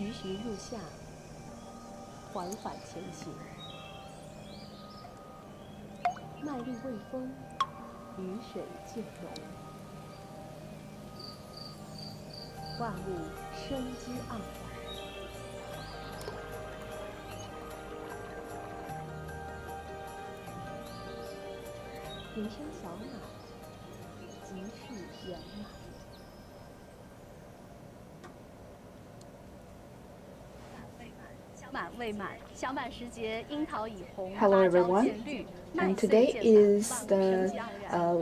徐徐入夏，缓缓前行。麦粒未丰，雨水渐浓，万物生机盎然。人生小满，即是圆满。Hello everyone, and today is the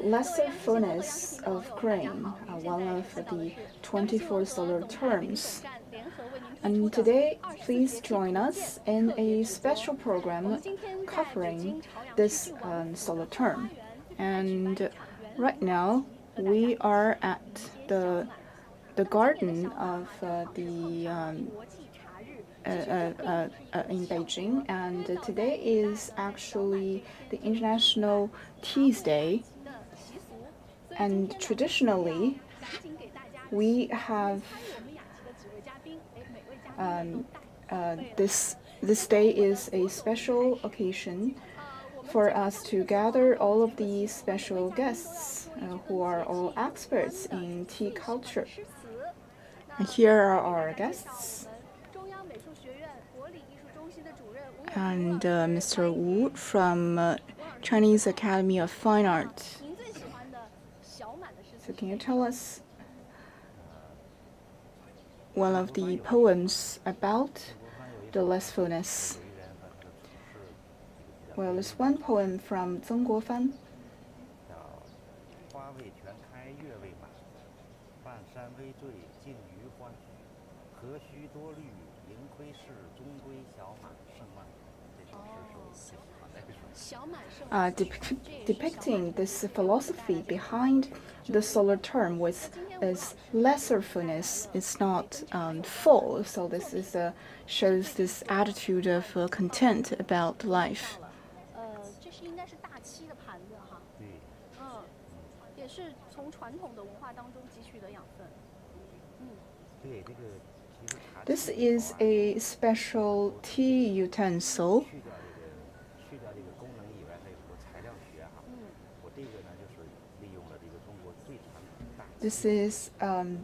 Lesser Fullness of grain, one of the 24 solar terms. And today, please join us in a special program covering this solar term. And right now, we are at the garden of in Beijing, and today is actually the International Teas Day. And traditionally, we have this day is a special occasion for us to gather all of these special guests who are all experts in tea culture. And here are our guests. And Mr. Wu from Chinese Academy of Fine Arts. So can you tell us one of the poems about the Lesser Fullness? Well, there's one poem from Zeng Guofan. Depicting this philosophy behind the solar term with its lesser fullness. It's not full, so this is shows this attitude of content about life. This is a special tea utensil. This is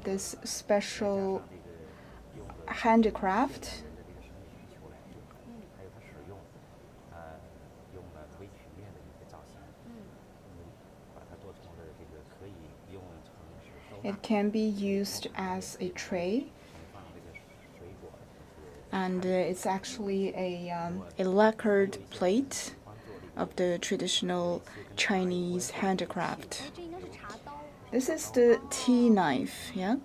this special handicraft. It can be used as a tray, and it's actually a lacquered plate of the traditional Chinese handicraft. This is the tea knife, yeah?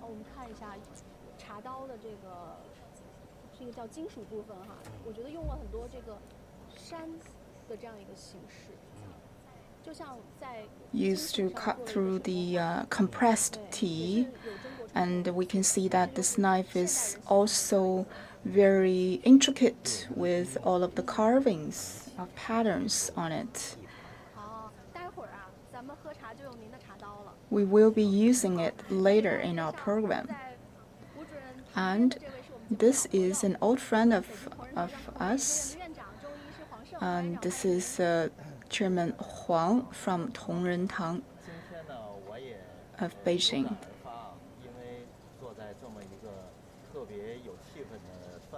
Used to cut through the compressed tea, and we can see that this knife is also very intricate with all of the carvings of patterns on it. We will be using it later in our program. And this is an old friend of us. And this is Chairman Huang from Tongren of Beijing,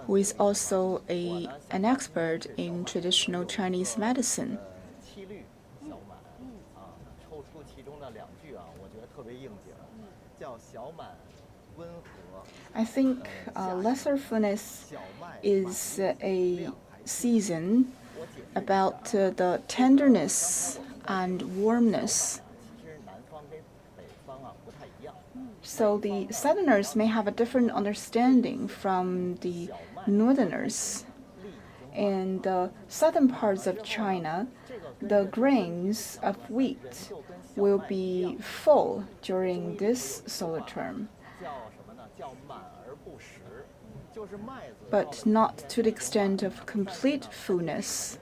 who is also an expert in traditional Chinese medicine. I think Lesser Fullness is a season about the tenderness and warmness. So the southerners may have a different understanding from the northerners. In the southern parts of China, the grains of wheat will be full during this solar term, but not to the extent of complete fullness.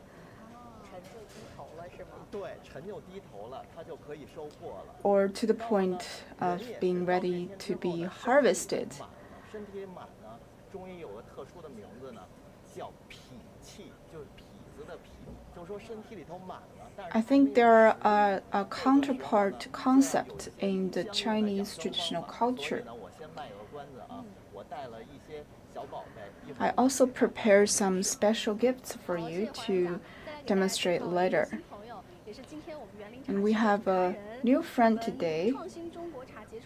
Or to the point of being ready to be harvested. 中医有个特殊的名字呢，叫脾气，就是痞子的痞，就是说身体里头满了。但是 I think there are a counterpart concept in the Chinese traditional culture. 我先卖个关子啊，我带了一些小宝贝。I also prepared some special gifts for you to demonstrate later. And we have a new friend today,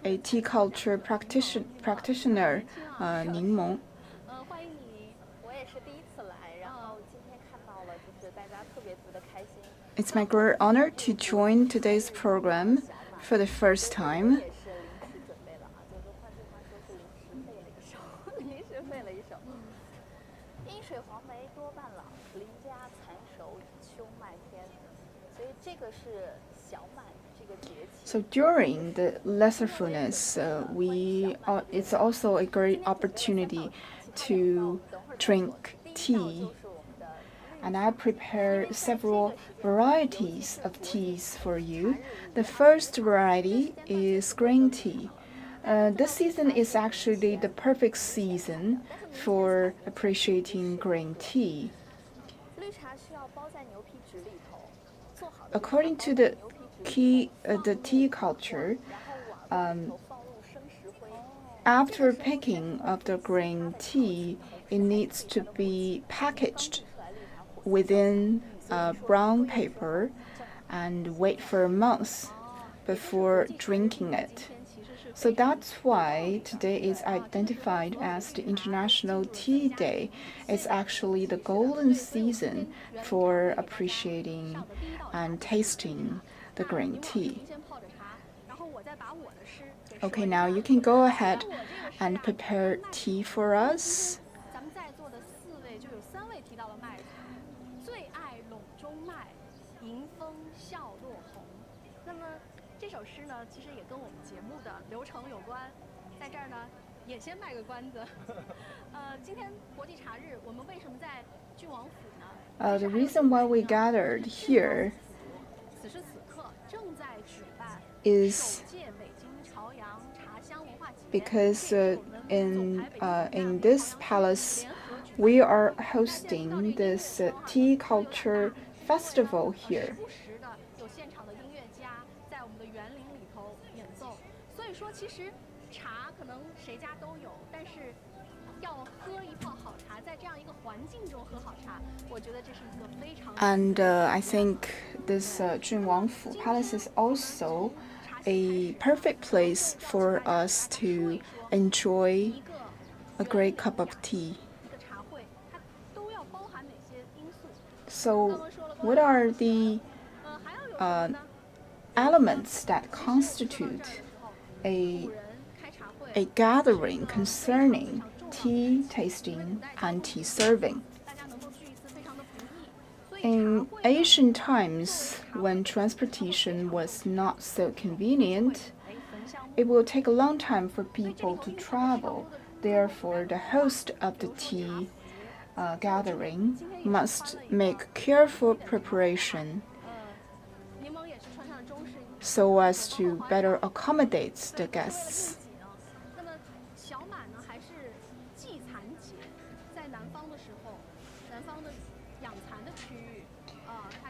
a tea culture practitioner, Ning Meng. It's my great honor to join today's program for the first time. So during the Lesser Fullness, it's also a great opportunity to drink tea. And I prepare several varieties of teas for you. The first variety is green tea. This season is actually the perfect season for appreciating green tea. According to the tea culture, after picking of the green tea, it needs to be packaged within brown paper and wait for a month before drinking it. So that's why today is identified as the International Tea Day. It's actually the golden season for appreciating and tasting the green tea. Okay, now you can go ahead and prepare tea for us. The reason why we gathered here is because in this palace we are hosting this tea culture festival here. And I think this Junwangfu Palace is also a perfect place for us to enjoy a great cup of tea. So, what are the elements that constitute a gathering concerning tea tasting and tea serving? In ancient times, when transportation was not so convenient, it will take a long time for people to travel. Therefore, the host of the tea gathering must make careful preparation so as to better accommodate the guests.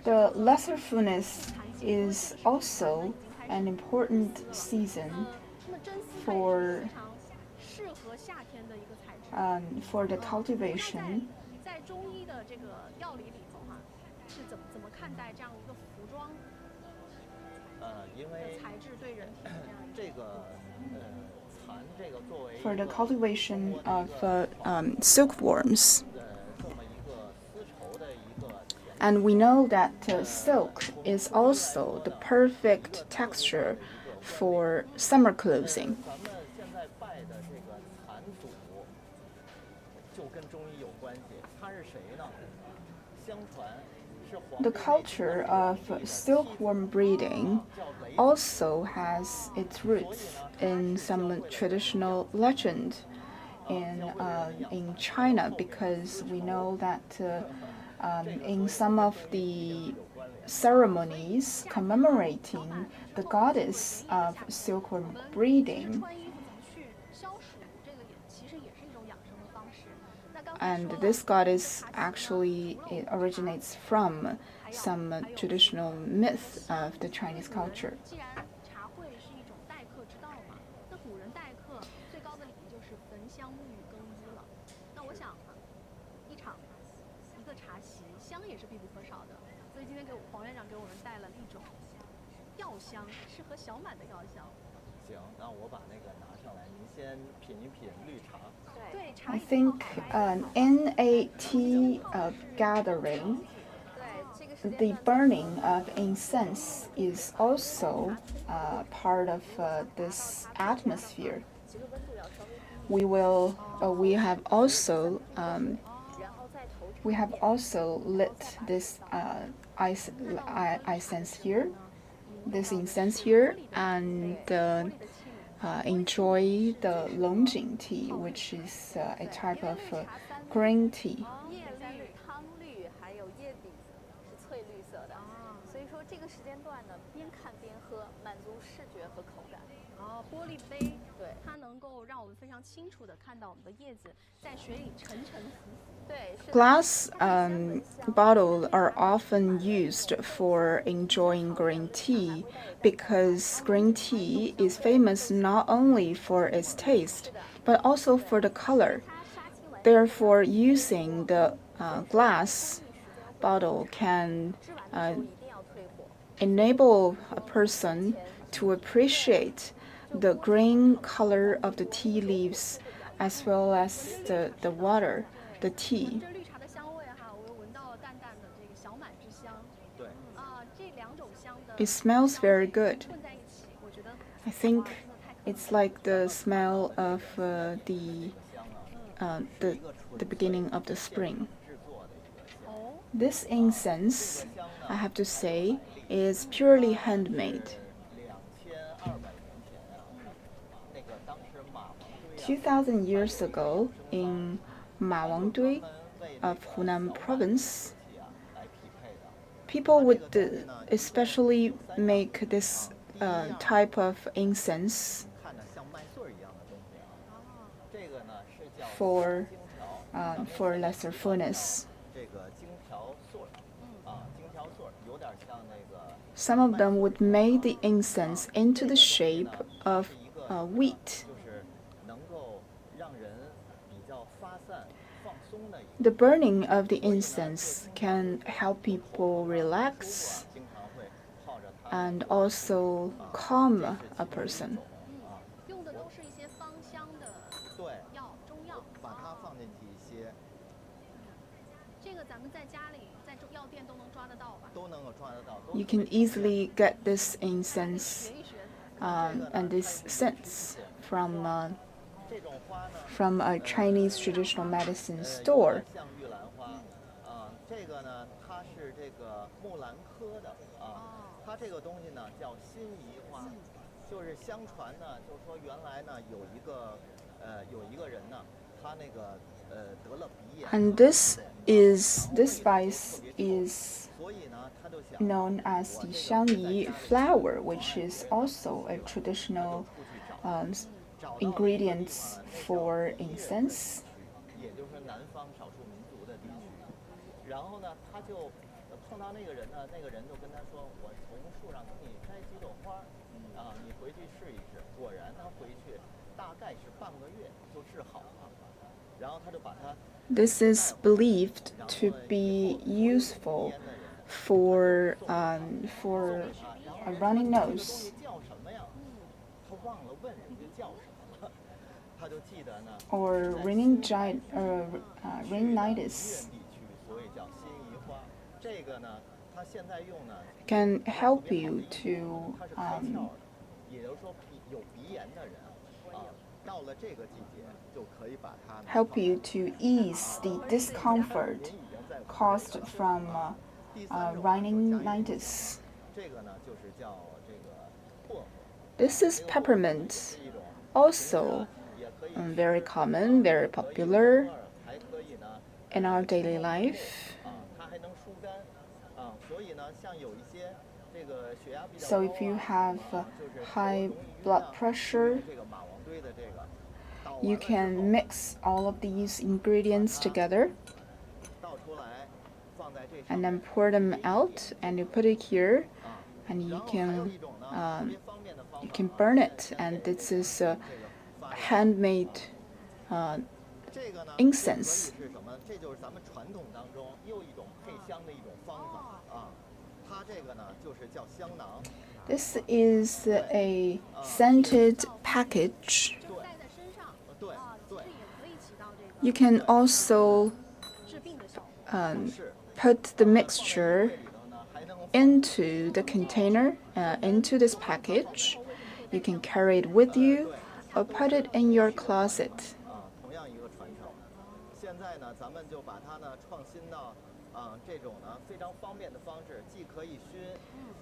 The Lesser Fullness is also an important season for the cultivation. For the cultivation of silkworms. And we know that silk is also the perfect texture for summer clothing. The culture of silkworm breeding also has its roots in some traditional legend in China, because we know that in some of the ceremonies commemorating the goddess of silkworm breeding, And this goddess actually it originates from some traditional myth of the Chinese culture. 既然茶会是一种待客之道嘛，那古人待客最高的礼仪就是焚香沐浴更衣了。那我想啊，一个茶席，香也是必不可少的。所以今天黄院长给我们带了一种药香，适合小满的药香。行，那我把那个拿上来，您先品一品绿茶。对，茶 I think in a tea gathering, the burning of incense is also part of this atmosphere. We have also lit this incense here, and enjoy the longjing tea, which is a type of green tea. 叶绿、汤绿，还有叶底是翠绿色的，所以说这个时间段呢，边看边喝，满足视觉和口感。玻璃杯，对，它能够让我们非常清楚地看到我们的叶子在水里沉沉浮浮。对，是的。 Glass bottles are often used for enjoying green tea because green tea is famous not only for its taste but also for the color. Therefore, using the glass bottle can enable a person to appreciate the green color of the tea leaves as well as the water, the tea. 这绿茶的香味哈，我又闻到了淡淡的这个小满之香。对。这两种香的 It smells very good. 混在一起，我觉得 I think it's like the smell of the beginning of the spring. This incense, I have to say, is purely handmade. 2,000 years ago, in Ma Wangdui of Hunan province, people would especially make this type of incense for lesser fullness. Some of them would make the incense into the shape of wheat. The burning of the incense can help people relax and also calm a person. 用的都是一些芳香的药，中药。把它放进去一些。这个咱们在家里，在药店都能抓得到吧？都能够抓得到。 You can easily get this incense and this scents from a Chinese traditional medicine store. 像玉兰花，这个呢，它是这个木兰科的它这个东西呢叫辛夷花，就是相传呢，就是说原来呢有一个人呢，他那个得了鼻炎。And this spice is known as the Xiangyi flower, which is also a traditional ingredients for incense. 也就是南方少数民族的地区。然后呢，他就碰到那个人呢，那个人就跟他说：“我从树上给你摘几朵花，你回去试一试。”果然他回去大概是半个月就治好了。然后他就把它。This is believed to be useful for a runny nose. Or rhinitis. Can help you to ease the discomfort caused from rhinitis. This is peppermint, also very common, very popular in our daily life. So if you have high blood pressure you can mix all of these ingredients together 倒出来，放在这上 and 面。 then pour them out and you put it here 啊， and you 然后还有 can 一种呢，特别方便的方 you 法 can 啊 burn 像 it 这 and 个 this is 这个发亮 handmade这个呢， incense. 就可以是什么？这就是咱们传统当中又一种配香的一种方法啊。它这个呢，就是叫香囊。 This is a scented package. 就是带在身上，对对，其实也可以起到这个 You can also 治病的效果。 是。 put the 放在 mixture 柜里头呢，还能 into the container, into this package. You can carry it with you or put it in your closet. 啊，同样一个传承。现在呢，咱们就把它呢创新到这种呢非常方便的方式，既可以熏，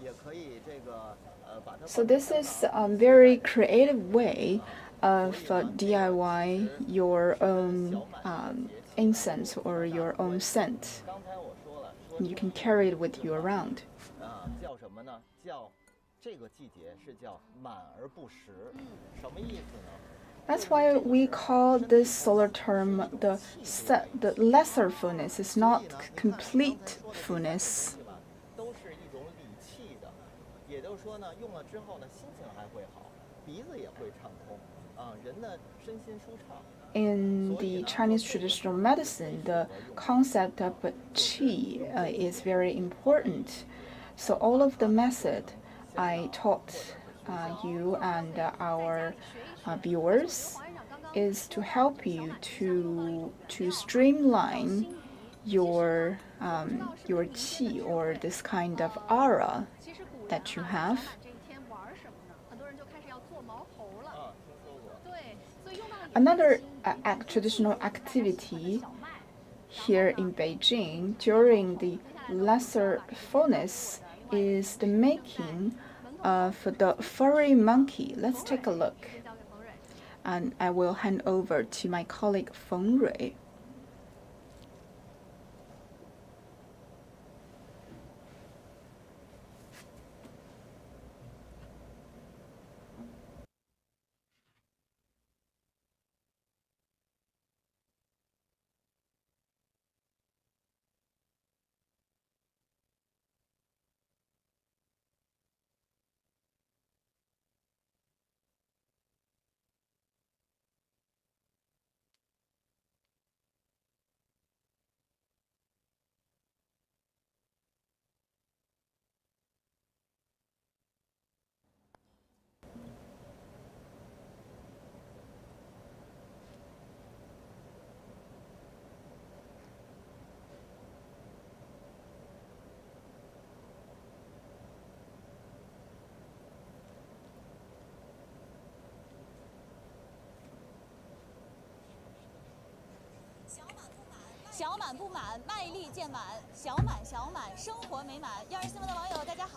也可以这个把它。 So this is a very creative way of DIY your own incense or your own scent. 刚才我说了，说 You can carry it with you around. 叫什么呢？叫这个季节是叫满而不实，什么意思呢？ That's why we call this solar term the lesser fullness. It's not complete fullness. 都是一种理气的，也就是说呢，用了之后呢，心情还会好，鼻子也会畅通，人的身心舒畅。 In the Chinese traditional medicine, the concept of qi is very important. So all of the method I taught you and our viewers is to help you to streamline your qi or this kind of aura 其实古人 that you 啊 have. 这一天玩什么呢？很多人就开始要做毛头了。听说过。对，所以用到了 Another traditional activity 小麦。 here in Beijing during the Lesser Fullness is the making of the furry monkey. Let's take a look. 先交给冯蕊。 And I will hand over to my colleague Feng Rui.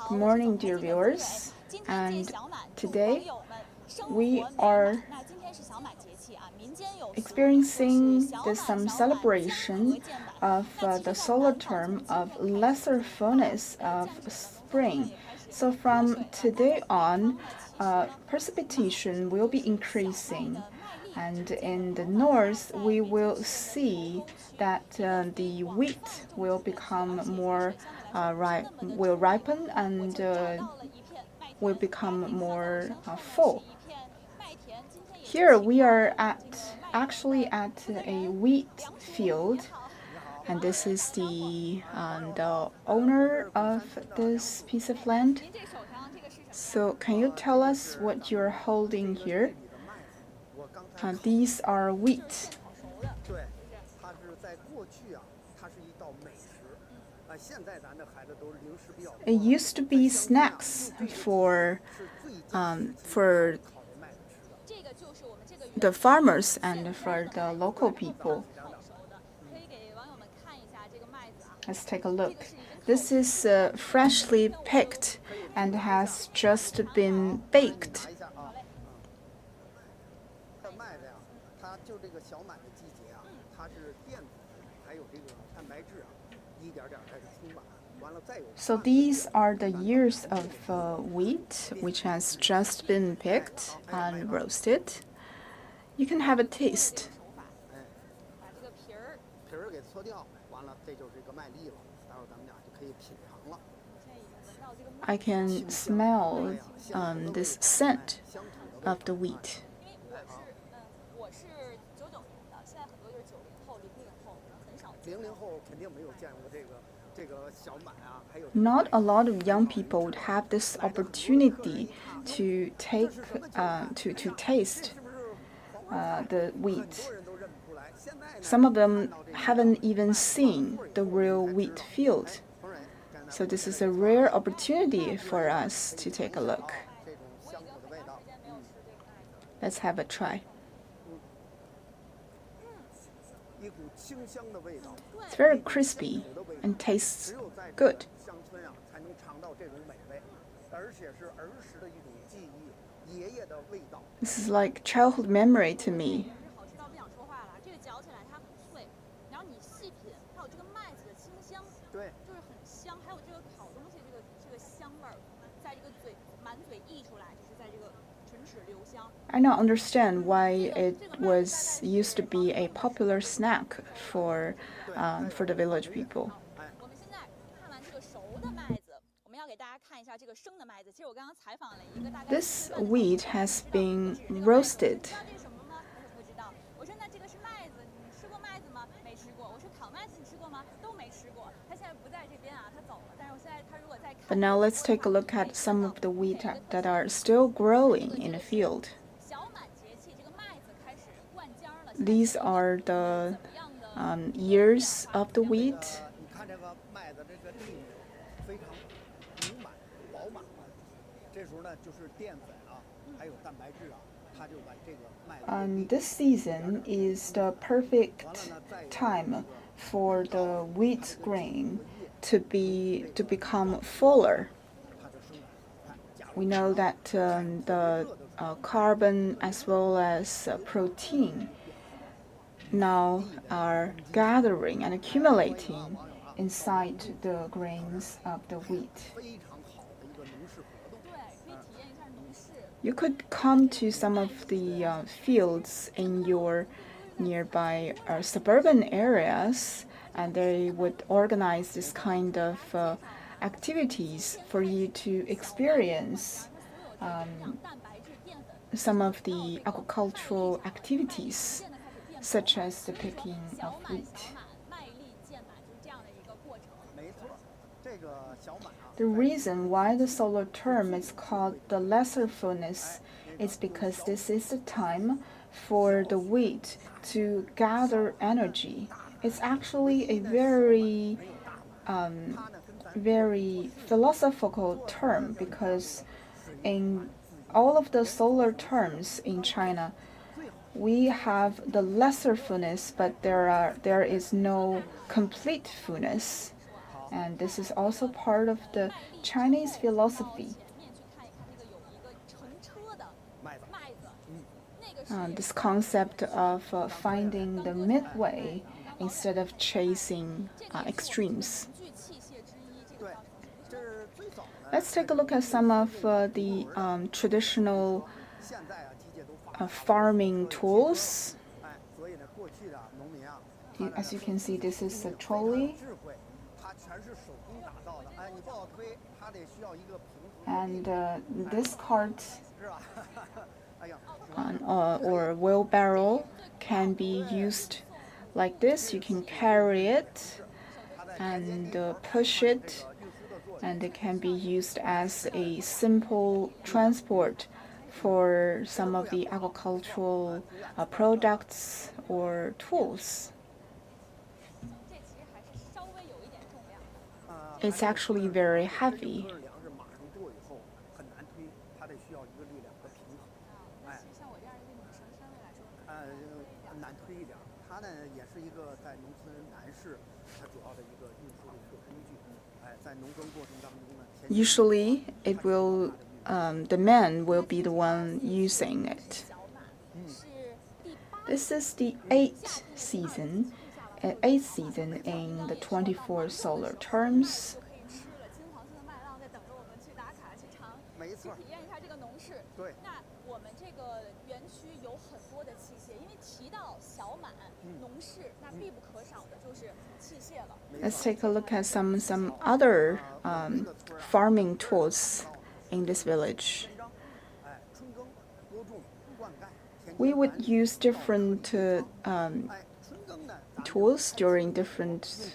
Good morning, dear viewers. And today we are experiencing some celebration of the solar term of lesser fullness of spring. So from today on, precipitation will be increasing. And in the north, we will see that the wheat will become more will ripen and will become more full. Here we are actually at a wheat field, and this is the owner of this piece of land. So can you tell us what you're holding here? These are wheat. It used to be snacks for the farmers and for the local people. Let's take a look. This is freshly picked and has just been baked. So these are the ears of wheat, which has just been picked and roasted. You can have a taste. 把这个皮儿给搓掉，完了这就是一个麦粒了。待会儿咱们俩就可以品尝了。 I can smell this scent of the wheat. 我是99年的，现在很多就是90后、00后，可能很少见。00后肯定没有见过这个小满啊，还有。Not a lot of young people would have this opportunity to taste the wheat. Some of them haven't even seen the real wheat field. So this is a rare opportunity for us to take a look. Let's have a try. It's very crispy and tastes good. This is like childhood memory to me. I now understand why it was used to be a popular snack for the village people. This wheat has been roasted. But now let's take a look at some of the wheat that are still growing in the field. These are the ears of the wheat. This season is the perfect time for the wheat grain to become fuller. We know that the carbon as well as protein now are gathering and accumulating inside the grains of the wheat. You could come to some of the fields in your nearby suburban areas, and they would organize this kind of activities for you to experience some of the agricultural activities, such as the picking of wheat. The reason why the solar term is called the Lesser Fullness is because this is the time for the wheat to gather energy. It's actually a very philosophical term, because in all of the solar terms in China, we have the lesser fullness, but there is no complete fullness. And this is also part of the Chinese philosophy. This concept of finding the midway instead of chasing extremes. Let's take a look at some of the traditional farming tools. As you can see, this is a trolley. And this cart or wheelbarrow can be used like this. You can carry it and push it, and it can be used as a simple transport for some of the agricultural products or tools. It's actually very heavy. Usually, it will the man will be the one using it. This is the eighth season in the 24 solar terms. Let's take a look at some other farming tools in this village. We would use different tools during different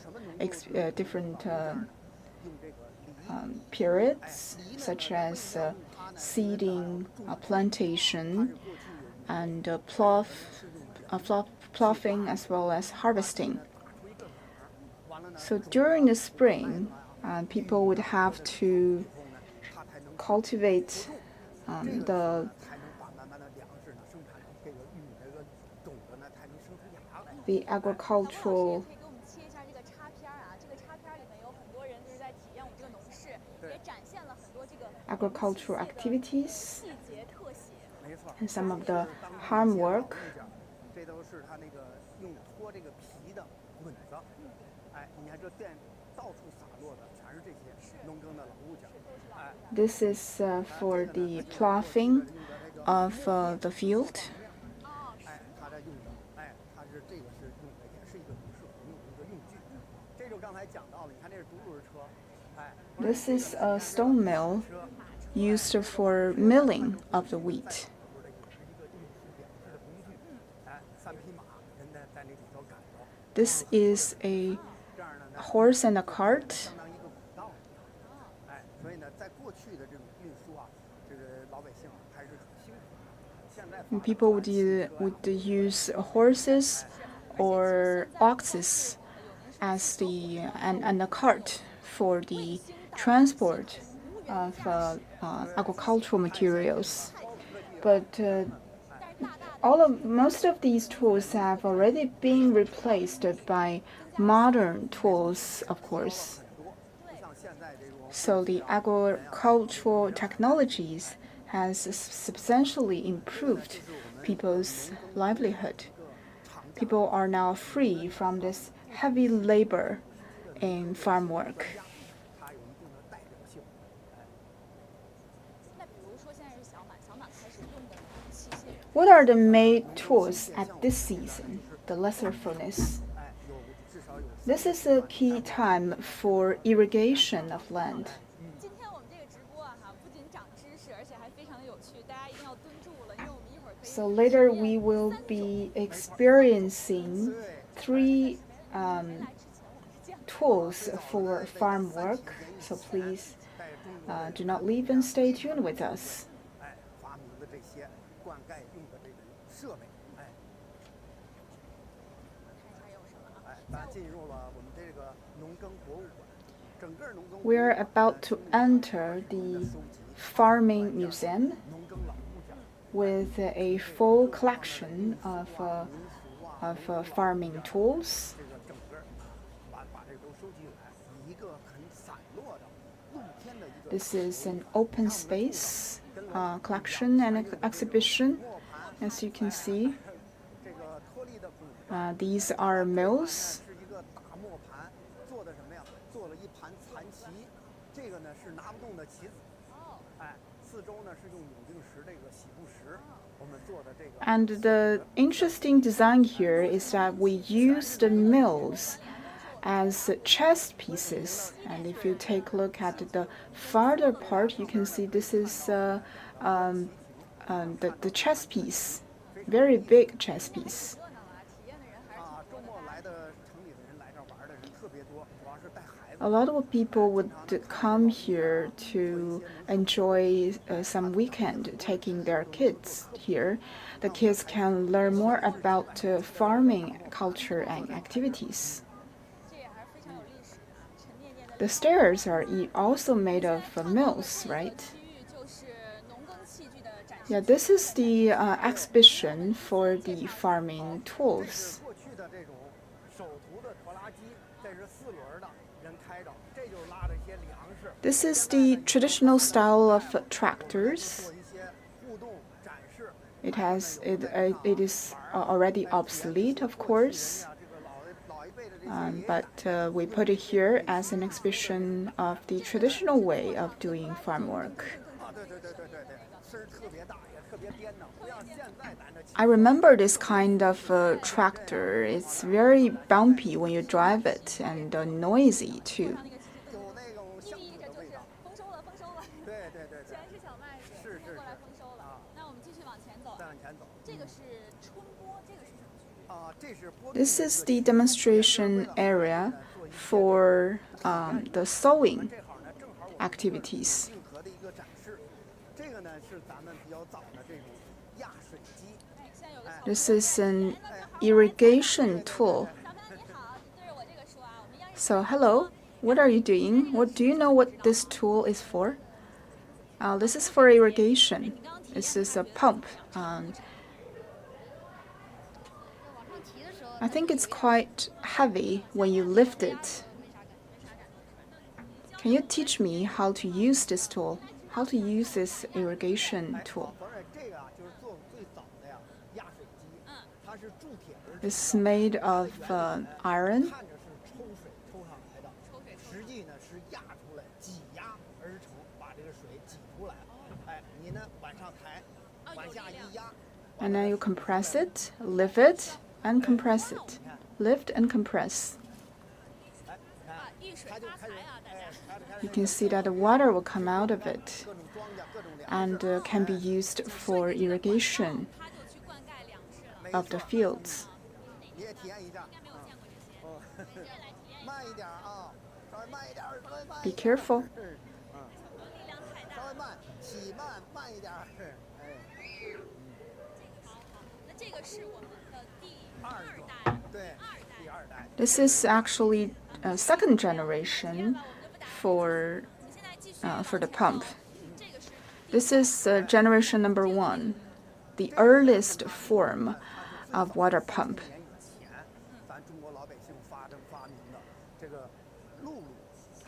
periods, such as seeding, plantation, and ploughing, as well as harvesting. So during the spring, people would have to cultivate the agricultural activities and some of the farm work. This is for the ploughing of the field. This is a stone mill used for milling of the wheat. This is a horse and a cart. And people would use horses or oxes as and a cart for the transport of agricultural materials. But most of these tools have already been replaced by modern tools, of course. So the agricultural technologies has substantially improved people's livelihood. People are now free from this heavy labor in farm work. What are the main tools at this season, the Lesser Fullness? This is a key time for irrigation of land. So later we will be experiencing 3 tools for farm work. So please do not leave and stay tuned with us. We are about to enter the farming museum with a full collection of farming tools. This is an open space collection and exhibition. As you can see, these are mills. And the interesting design here is that we use the mills as chess pieces. And if you take a look at the farther part, you can see this is the chess piece, very big chess piece. A lot of people would come here to enjoy some weekend, taking their kids here. The kids can learn more about farming culture and activities. The stairs are also made of mills, right? Yeah, this is the exhibition for the farming tools. This is the traditional style of tractors. It is already obsolete, of course, but we put it here as an exhibition of the traditional way of doing farm work. I remember this kind of tractor. It's very bumpy when you drive it and noisy too. 意味着就是丰收了，丰收了。对对对对，全是小麦子，是是天过来是丰收了。那我们继续往前走。再往前走。这个是春播，这个是什么区别？啊，这是播。This is the demonstration area for the sowing activities. 硬核的一个展示。这个呢是咱们比较早的这种压水机。哎，现在有个小 This is an irrigation tool. 小朋友你好，你对着我这个说啊，我们要 So, hello, what are you doing? What do you know what this tool is for? This is for irrigation. This is a pump. I think it's quite heavy when you lift it. Can you teach me how to use this tool? How to use this irrigation tool? 这个啊就是做最早的呀压水机，它是铸铁而 It's made of iron. 看着是抽水抽上来的，实际呢是压出来，挤压而成，把这个水挤出来。哎，你呢往上抬，往下一压， And then you compress it, lift it, and compress it. Lift and compress. 哎，你看，它就开始You can see that the water will come out of it 各种庄稼，各种粮 and can be used for irrigation 他就去灌溉粮食了。 of the fields. 你也体验一下。应该没有见过这些。哦，慢一点啊，稍微慢一点，稍微慢 Be 一点。 careful. 力量太大。稍微慢，起慢一点。哎，好好，那这个是我们的第二二代。代，对，第二代。 This is actually a second generation for the pump. 这个是 This is generation number 1, the earliest form of water pump. 年以前，咱中国老百姓发明的这个辘轳，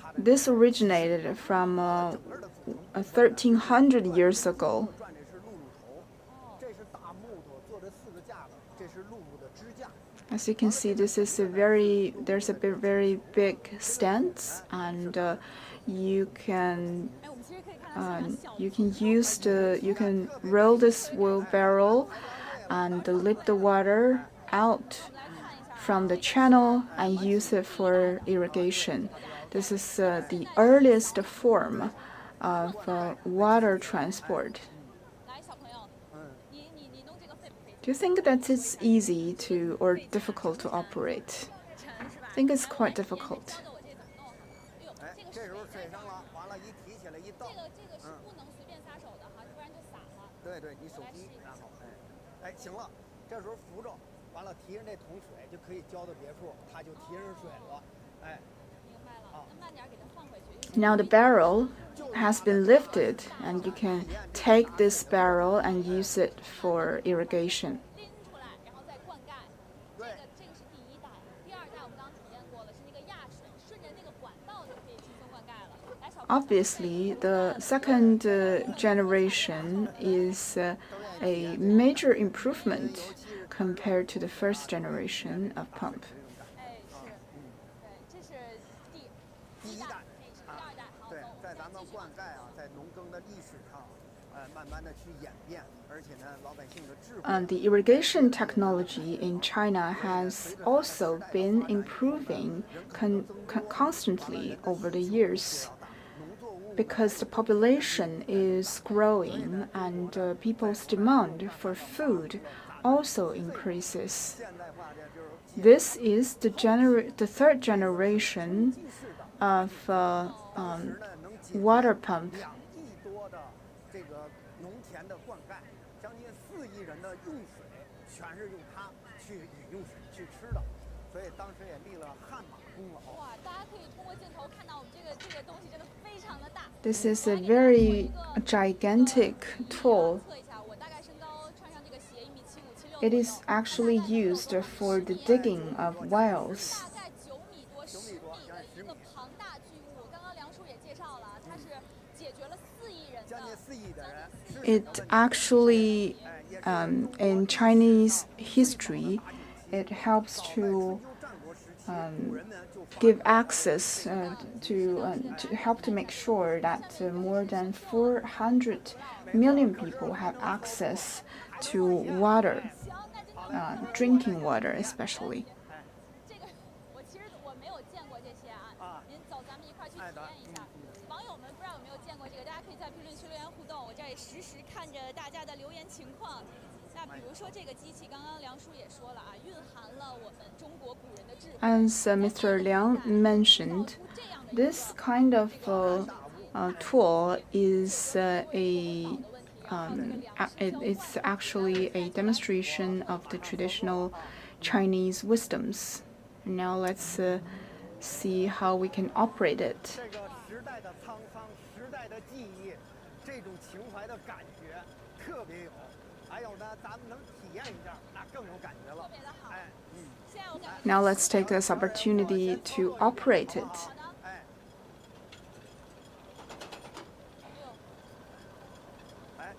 它的 This originated from 1300 years ago. 转这是辘轳头，这是大木头做的4个架子，这是辘轳的支架。 As you can see, there's a very big stance, and you can 哎，我们其实可以看到是小 you can roll this wheelbarrow and lift the water out from the channel and use it for irrigation. This is the earliest form of water transport. 来，小朋友，你弄这个费不费 Do you think that it's easy to or difficult to operate? 沉是吧 I think it's quite difficult. 教教我这怎么弄哈？哎呦，哎，这个这时候水水上了，完了，一提起来一倒，这个是不能随便撒手的哈，不然就洒了。对对，你手机，然后哎，行了，这时候扶着，完了提上这桶水就可以浇到别处，它就提上水了，哎，明白了，那慢点给它放回去。 Now the barrel has been lifted, and you can take this barrel and use it for irrigation. 拎出来，然后再灌溉。这个是第一代，第二代我们刚刚体验过了，是那个压水，顺着那个管道就可以轻松灌溉了。来，小朋友 Obviously, the second generation is a major improvement compared to the first generation of pump. 哎，是，对，这是第一代，这是第二代。好，对走，，在咱们灌溉啊，在农耕的历史上，慢慢的去演变，而且呢，老百姓的智慧。 The irrigation technology in China has also been improving constantly over the years because the population is growing and people's demand for food also increases. 现代化的就是 This is the third generation of 呢能解 water pump. 2亿多的这个农田的灌溉，将近4亿人的用水全是用它去饮用水去吃的，所以当时也立了汗马功劳。哇，大家可以通过镜头看到我们这个东西真的非常的大。 This is a very gigantic tool. 测一下，我大概身高，穿上这个鞋1.75、1.76。 It is actually used for the digging of wells. 大概9米多、10米的一个庞大巨物。刚刚梁叔也介绍了，它是解决了4亿人的。将近4亿的人， It actually, in Chinese history, it helps to give access to help to make sure that more than 400 million people have access to water, drinking water especially. 这个其实我没有见过这些啊，您走，咱们一块儿去体验一下。网友们不知道有没有见过这个，大家可以在评论区留言互动，我这儿也实时看着大家的留言情况。那比如说这个机器，刚刚梁叔也说了啊，蕴含了我们中国古人的智慧。As Mr. Liang mentioned, this kind of tool is it's actually a demonstration of the traditional Chinese wisdoms. Now let's see how we can operate it. 这个时代的沧桑，时代的记忆，这种情怀的感觉特别有。还有呢，咱们能体验一下，那更有感觉了。特别的好。哎，现在我感觉 Now let's take this opportunity to operate it. 哎，哎，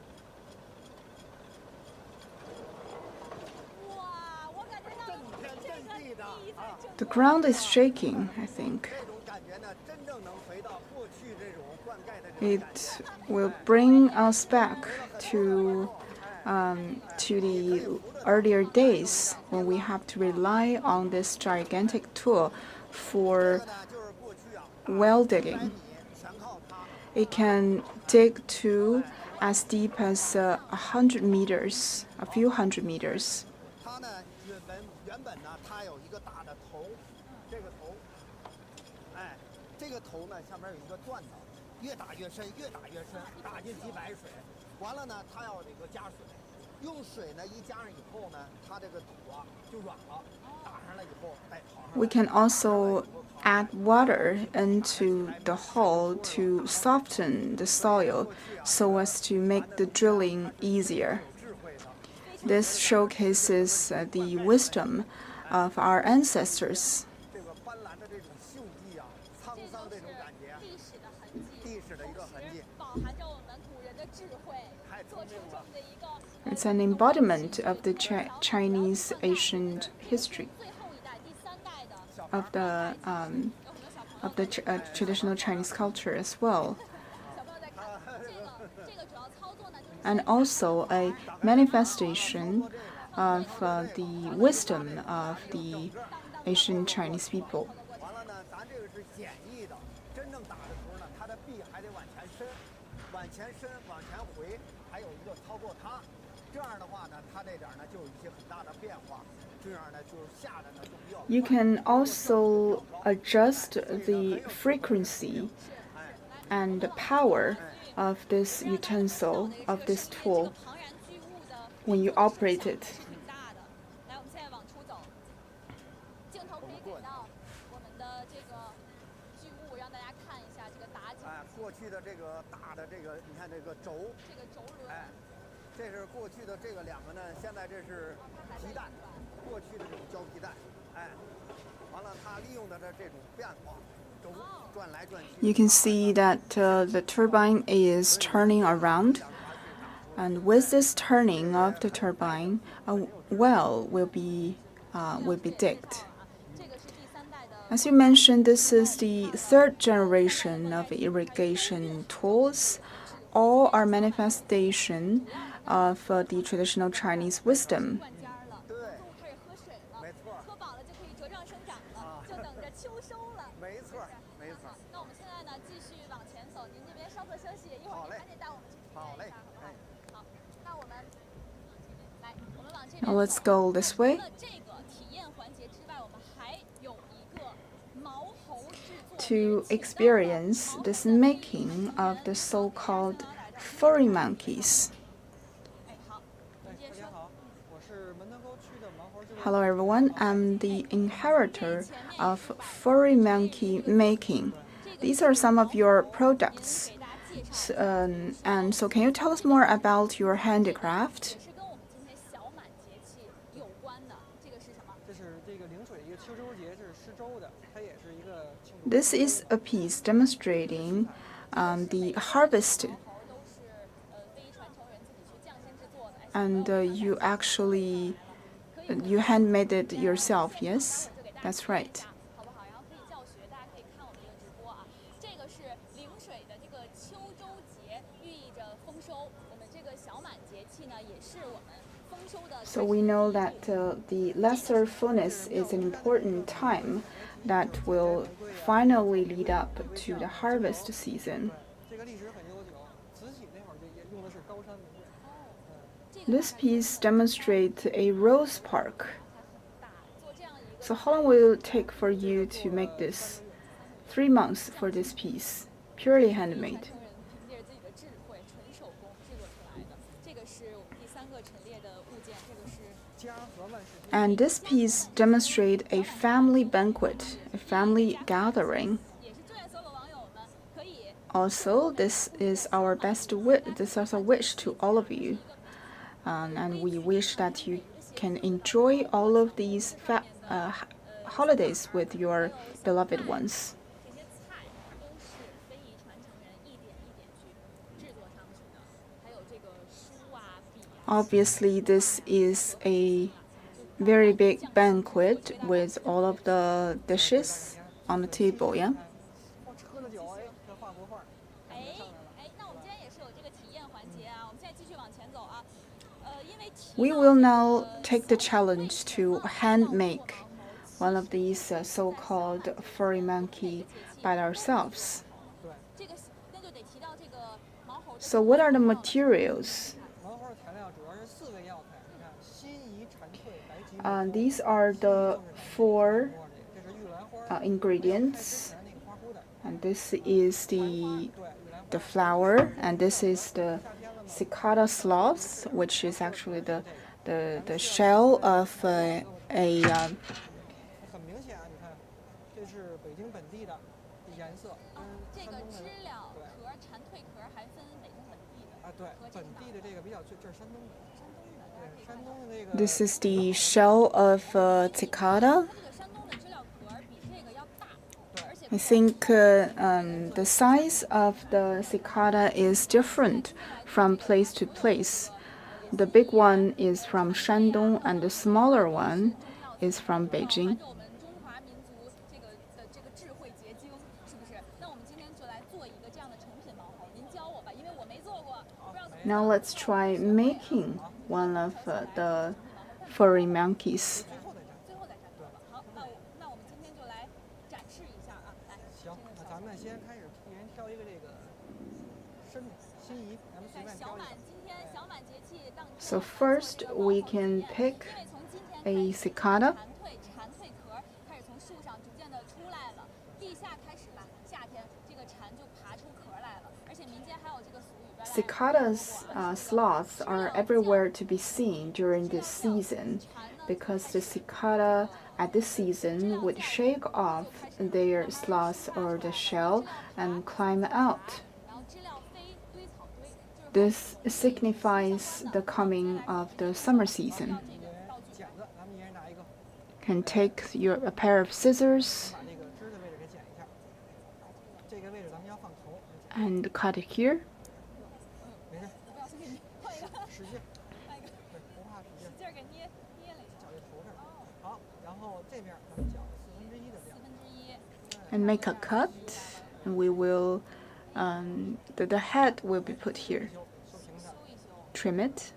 哇，我感觉到震天震地的啊！ The ground is shaking, I think. 这种感觉呢，真正能回到过去这种灌溉的这种感 It 觉。 will bring us back to the earlier days when we have to rely on this gigantic tool for 呢，就是过去啊， well 100 digging. 米全靠它。 It can dig to as deep as 100 meters, a few hundred meters. 它呢，原本呢，它有一个大的头，这个头，哎，这个头呢下面有一个钻头，越打越深，越打越深，打进几百水，完了呢，它要这个加水，用水呢一加上以后呢，它这个土啊就软了，打上来以后再刨上来。 We can also add water into the hole to soften the soil so as to make the drilling easier. This showcases the wisdom of our ancestors. 这个斑斓的这种锈迹啊，沧桑这种感觉，历史的痕迹，历史的一个痕迹，饱含着我们古人的智慧，太做出聪明了。这么的一个 It's an embodiment of the Chinese ancient history 最后一代、第三代的 of the 有很多小朋友 of the traditional Chinese culture as well, 小朋友在看这个主要操作呢，就是 and also a manifestation of the wisdom of the ancient Chinese people. 完了呢，咱这个是简易的，真正打的时候呢，它的臂还得往前伸，往前伸，往前回，还有一个操作它。这样的话呢，它这点呢就有一些很大的变化。这样呢，就是下的呢就比较。 You can also adjust the frequency and the power of this utensil, of this tool, 庞然巨物的 when you operate it. 挺大的。来，我们现在往出走，镜头可以给到我们的这个巨物，让大家看一下这个打景。哎，过去的这个大的这个，你看这个轴，这个轴轮，哎，这是过去的这个两个呢，现在这是皮带，过去的这种胶皮带，哎，完了它利用的这种变化，轴转来转去。 You can see that the turbine is turning around, and with this turning of the turbine, a well will be digged. 这个是第三代的 As you mentioned, this is the third generation of irrigation tools. All are manifestation of the traditional Chinese wisdom. 灌尖儿了，对，动物开始喝水了，没错喝饱了就可以茁壮生长了，就等着秋收了。没错，没错。好，那我们现在呢继续往前走，您这边稍作休息，一会儿您还得带我们去体好嘞验一下，好不好？好，那我们来，我们往这边 Now let's 走。 go this way. 除了这个体验环节之外，我们还有一个毛猴制作 To experience this making of the so-called furry monkeys. 哎，好，您接着说。 Hello everyone, I'm the inheritor of furry monkey making. These are some of your products. And so can you tell us more about your handicraft? 是跟我们今天小满节气有关的，这个是什么？这是这个灵水一个秋收节，这是施粥的，它也是一个庆祝。 This is a piece demonstrating the harvest, 猴都是非遗传承人自己去匠心制作的。哎 and you handmade it yourself, yes? That's right. So we know that the lesser fullness is an important time that will finally lead up to the harvest season. This piece demonstrates a rose park. So how long will it take for you to make this? 3 months for this piece, purely handmade. And this piece demonstrates a family banquet, a family gathering. Also, this is our this is a wish to all of you, and we wish that you can enjoy all of these holidays with your beloved ones. Obviously, this is a very big banquet with all of the dishes on the table, yeah? We will now take the challenge to hand make one of these so-called furry monkey by ourselves. So what are the materials? These are the 4 ingredients, and this is the flower, and this is the cicada sloth, which is actually the shell of a This is the shell of cicada. I think the size of the cicada is different from place to place. The big one is from Shandong, and the smaller one is from Beijing. Now let's try making one of the furry monkeys. So first we can pick a cicada. Cicadas sloths are everywhere to be seen during this season because the cicada at this season would shake off their sloth or the shell and climb out. This signifies the coming of the summer season. You can take a pair of scissors and cut it here. And make a cut, and we will, the head will be put here. Trim it.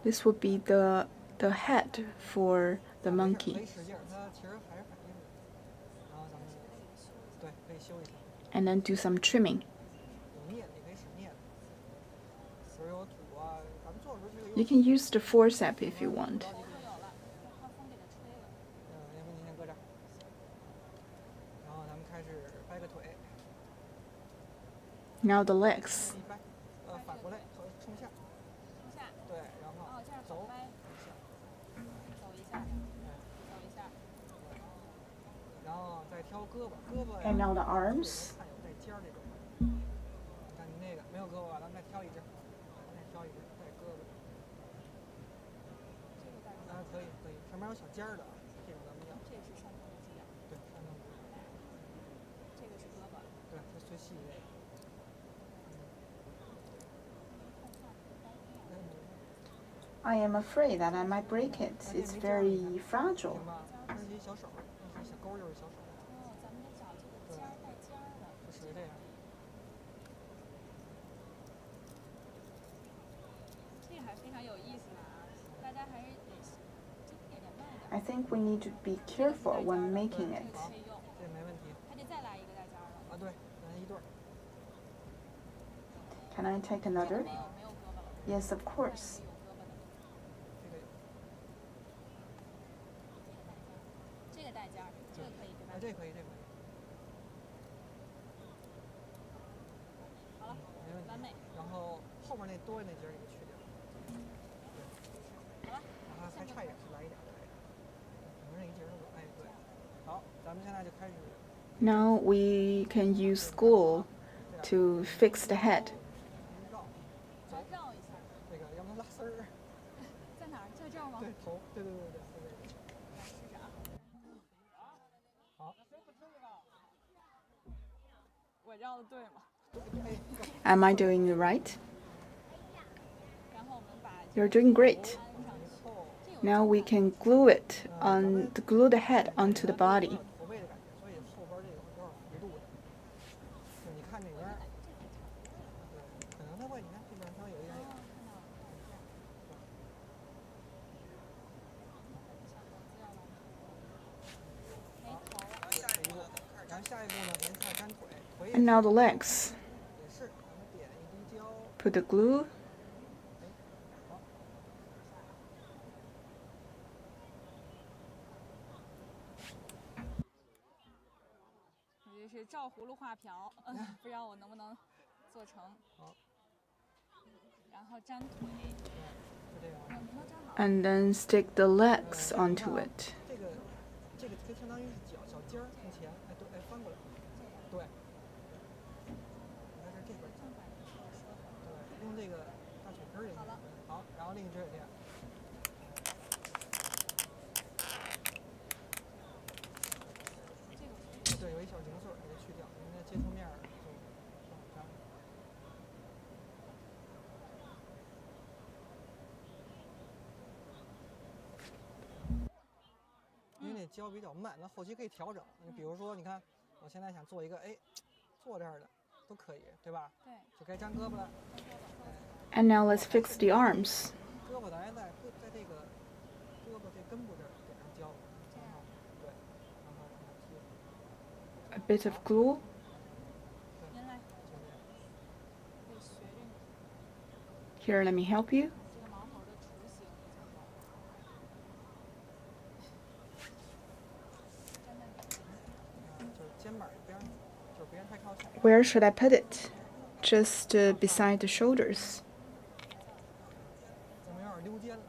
This would be the head for the monkey. And then do some trimming. You can use the forceps if you want. Now the legs. And now the arms. I am afraid that I might break it. It's very fragile. 行吧？那是一小手，那是小钩，就是小手。哦，咱们得找这个尖儿带尖儿的。不是这样。这个还非常有意思的啊，大家还是得精一点、慢一点。 I think we need to be careful when making it. 可以用，这没问题。还得再来一个带尖儿的。啊，对，咱一对儿。 Can I take another? 没有胳膊了。 Yes, of course. 这个带尖儿，这个可以对吧？这可以，这可以。好了，完美。然后后面那多那节儿给它去掉。好了，啊，还差一点，来一点，可能这一节都有。哎，对。好，咱们现在就开始。Now we can use glue to fix the head. 绕一下。这个要不然拉丝儿。在哪儿？在这儿吗？对，头，对。来试试啊。好。我绕的对吗？ Am I doing it right? 然后我们把 You're doing great. 安上去。 Now we can glue the head onto the body. 驼背的感觉，所以后边这个有点弧度的。就你看这边，对，可能它会，你看这边稍微有一点点。然后下一步呢，咱再粘腿，腿 And now the legs. 也是，咱们点一滴胶。 Put the glue. 我这是照葫芦画瓢，不知道我能不能做成。好。然后粘腿。就这样。And then stick the legs onto it. 这个就相当于是小尖儿从前，哎对，哎翻过来，对。应该是这边。对，用这个大腿根儿也行。好，然后另一只也这样。 对，有一小零碎给它去掉，因为那接触面就不好粘。因为那胶比较慢，那后期可以调整。你比如说，你看，我现在想做一个，哎，坐这儿的都可以，对吧？对。就该粘胳膊了。And now let's fix the arms. 胳膊咱在这个胳膊这根部这儿点上胶，然后对，然后往上贴。 A bit of glue. 您来。 Here, let me help you. 这个盲盒的雏形。 Where should I put it? Just beside the shoulders. 怎么有点溜肩了？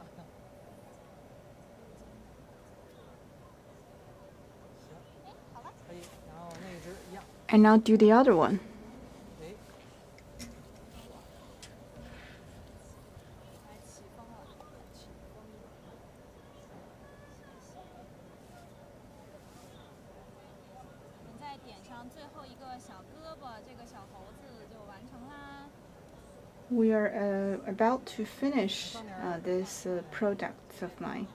行，可以。然后那一只一样。And now do the other one. 哎。来起风了。起风了。你再点上最后一个小胳膊，这个小猴子就完成啦。 We are about to finish this product of mine.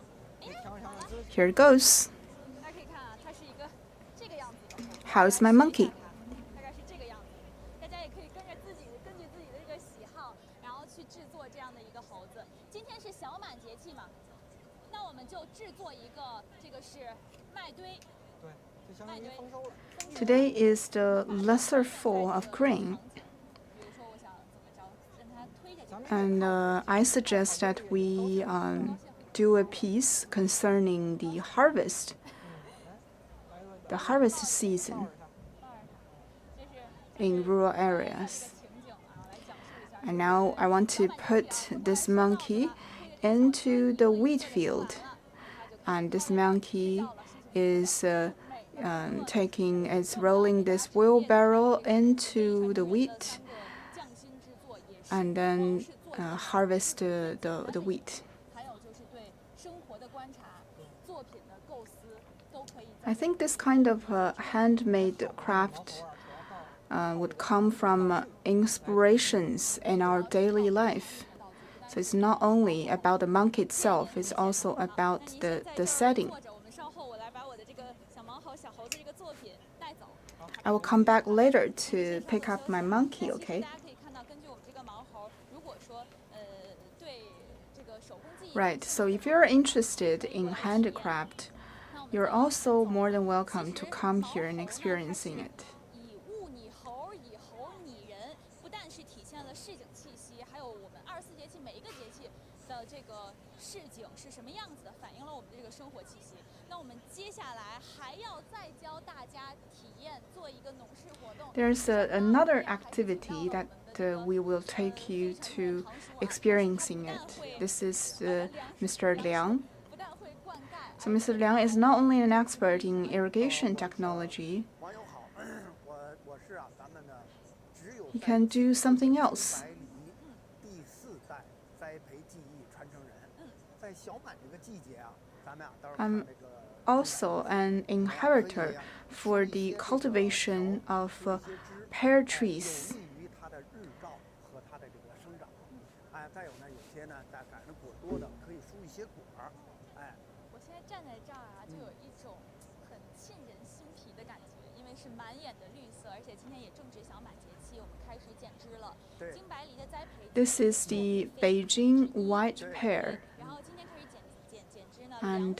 Here it goes. 大家可以看啊，它是一个这个样子的。 How's my monkey? 大概是这个样子。大家也可以根据自己的这个喜好，然后去制作这样的一个猴子。今天是小满节气嘛，那我们就制作一个，这个是麦堆。对，就相当于丰收了。 Today is the lesser full of grain. And I suggest that we do a piece concerning the harvest season in rural areas. And now I want to put this monkey into the wheat field. And this monkey is rolling this wheelbarrow into the wheat and then harvest the wheat. I think this kind of handmade craft would come from inspirations in our daily life. So it's not only about the monk itself, it's also about the setting. I will come back later to pick up my monkey, okay? Right, so if you're interested in handicraft, you're also more than welcome to come here and experiencing it. There's another activity that we will take you to experiencing it. This is Mr. Liang. So Mr. Liang is not only an expert in irrigation technology, he can do something else. I'm also an inheritor for the cultivation of pear trees. This is the Beijing white pear. And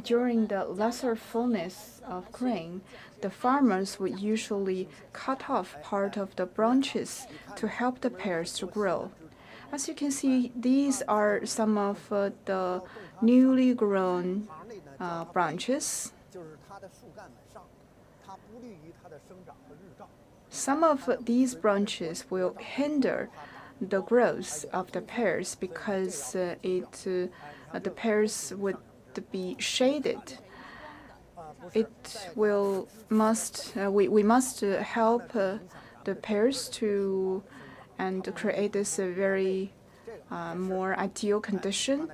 during the lesser fullness of grain, the farmers would usually cut off part of the branches to help the pears to grow. As you can see, these are some of the newly grown branches. Some of these branches will hinder the growth of the pears because the pears would be shaded. We must help the pears to and create this very more ideal condition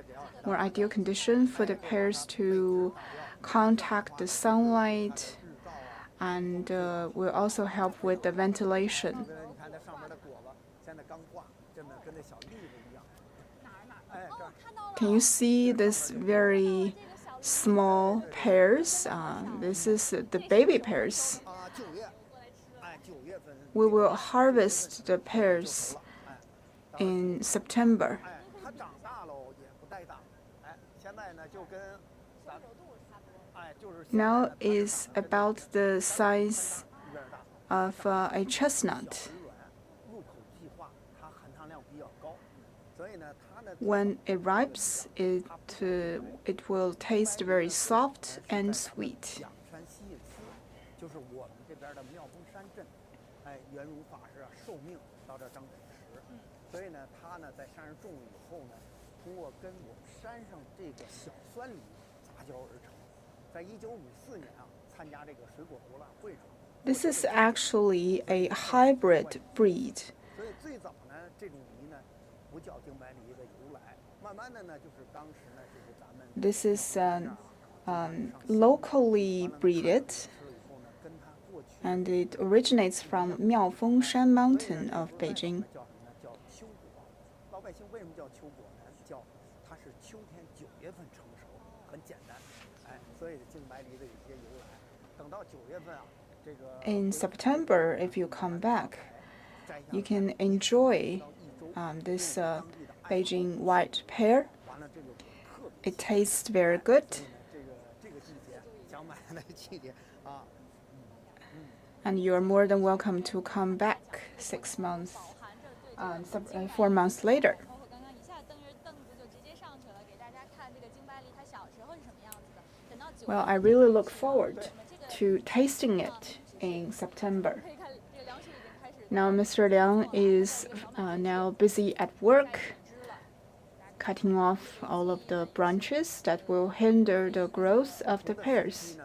for the pears to contact the sunlight, and will also help with the ventilation. Can you see this very small pears? This is the baby pears. We will harvest the pears in September. Now is about the size of a chestnut. When it ripes, it will taste very soft and sweet. This is actually a hybrid breed. This is locally breeded, and it originates from Miaofengshan Mountain of Beijing. In September, if you come back, you can enjoy this Beijing white pear. It tastes very good. And you're more than welcome to come back 4 months later. Well, I really look forward to tasting it in September. Now Mr. Liang is now busy at work, cutting off all of the branches that will hinder the growth of the pears.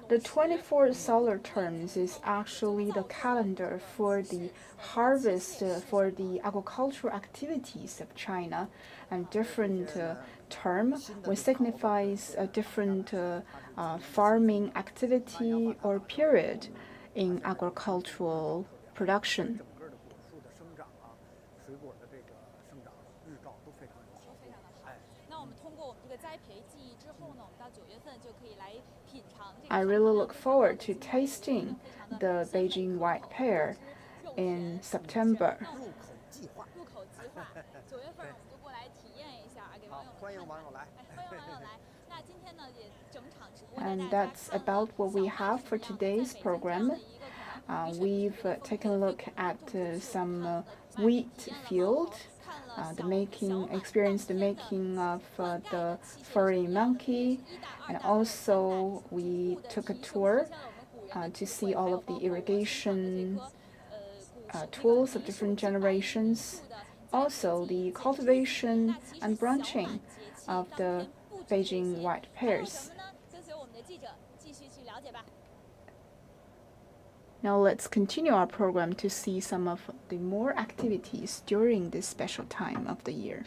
The 24 solar terms is actually the calendar for the harvest for the agricultural activities of China, and different term, which signifies a different farming activity or period in agricultural production. 整个的果树的生长啊，水果的这个生长，日照都非常有好。非常的好。那我们通过我们这个栽培技艺之后呢，我们到9月份就可以来品尝这个。I really look forward to tasting the Beijing white pear in September. 入口即化。入口即化，9月份我们就过来体验一下，给网友们欢迎网友来。欢迎网友来。那今天呢，也整场直播。And that's about what we have for today's program. We've taken a look at some wheat field, experienced the making of the furry monkey, and also we took a tour to see all of the irrigation tools of different generations, also the cultivation and branching of the Beijing white pears. Now let's continue our program to see some of the more activities during this special time of the year.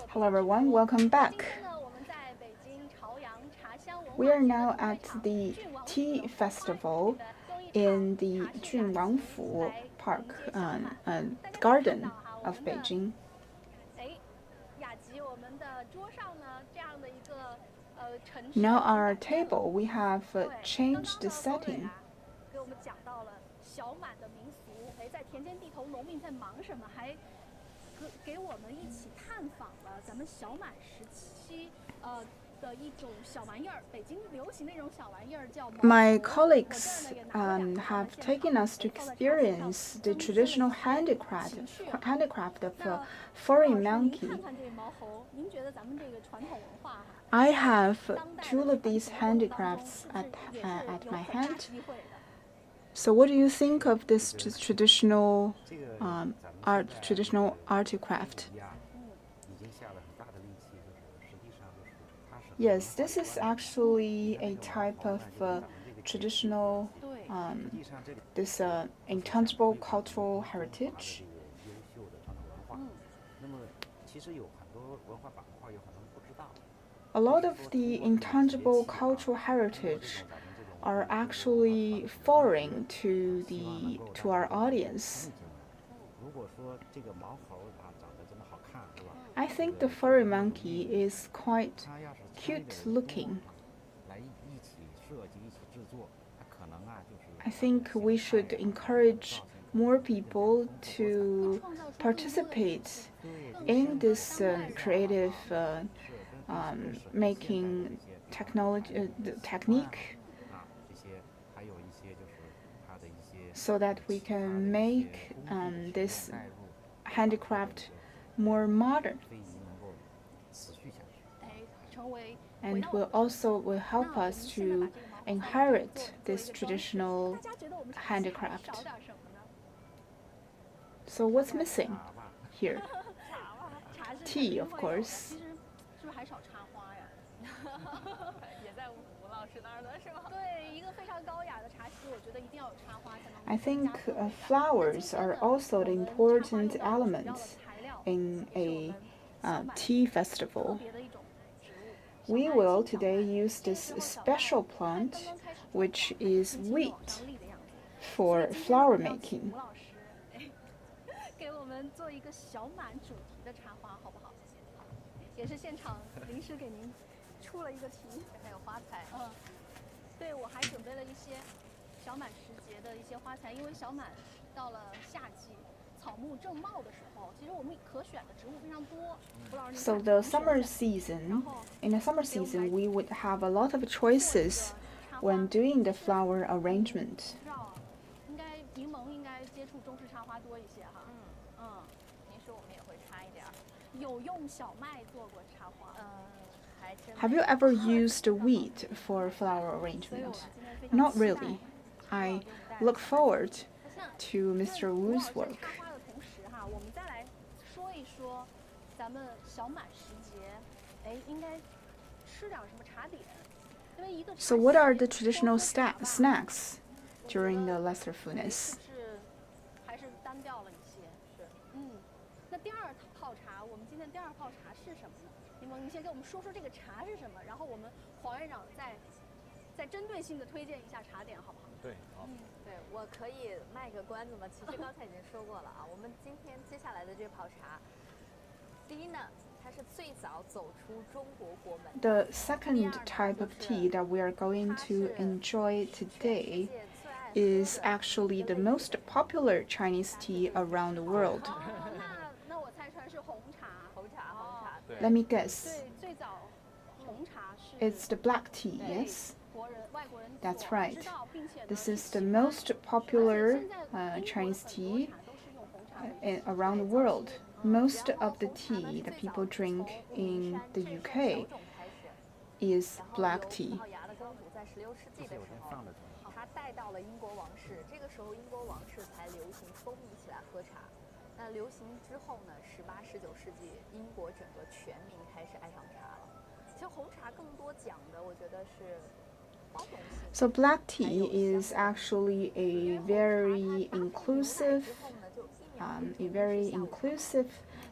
Hello everyone, welcome back. We are now at the tea festival in the Junwangfu Park garden of Beijing. Now our table, we have changed the setting. My colleagues have taken us to experience the traditional handicraft of a furry monkey. I have two of these handicrafts at my hand. So what do you think of this traditional articraft? Yes, this is actually a type of traditional, this intangible cultural heritage. A lot of the intangible cultural heritage are actually foreign to our audience. I think the furry monkey is quite cute looking. I think we should encourage more people to participate in this creative making technique, so that we can make this handicraft more modern, and will help us to inherit this traditional handicraft. So what's missing here? Tea, of course. I think flowers are also an important element in a tea festival. We will today use this special plant, which is wheat, for flower making. So the summer season, in the summer season, we would have a lot of choices when doing the flower arrangement. Have you ever used wheat for flower arrangement? Not really. I look forward to Mr. Wu's work. 插花的同时哈，我们再来说一说咱们小满时节，哎，应该吃点什么茶点？因为一个 So, what are the traditional snacks during the Lesser Fullness? 是还是单调了一些。是，那第二泡茶，我们今天第二泡茶是什么呢？你先给我们说说这个茶是什么，然后我们黄院长再针对性的推荐一下茶点，好不好？对，好。对，我可以卖个关子吗？其实刚才已经说过了啊。我们今天接下来的这泡茶，第一呢，它是最早走出中国国门。 The second type of tea that we are going to enjoy today is actually the most popular Chinese tea around the world. 那我猜出来是红茶。红茶，红茶。对。 Let me guess. 对，最早红茶是。It's the black tea, yes? 外国人 That's right. 知道，并且 This is the most popular Chinese tea around the world. Most of the tea that people drink in the UK is black tea. 葡萄牙的公主在16世纪的时候，她带到了英国王室，这个时候英国王室才流行风靡起来喝茶。那流行之后呢，18、19世纪，英国整个全民开始爱上茶了。其实红茶更多讲的，我觉得是。 So black tea is actually a very inclusive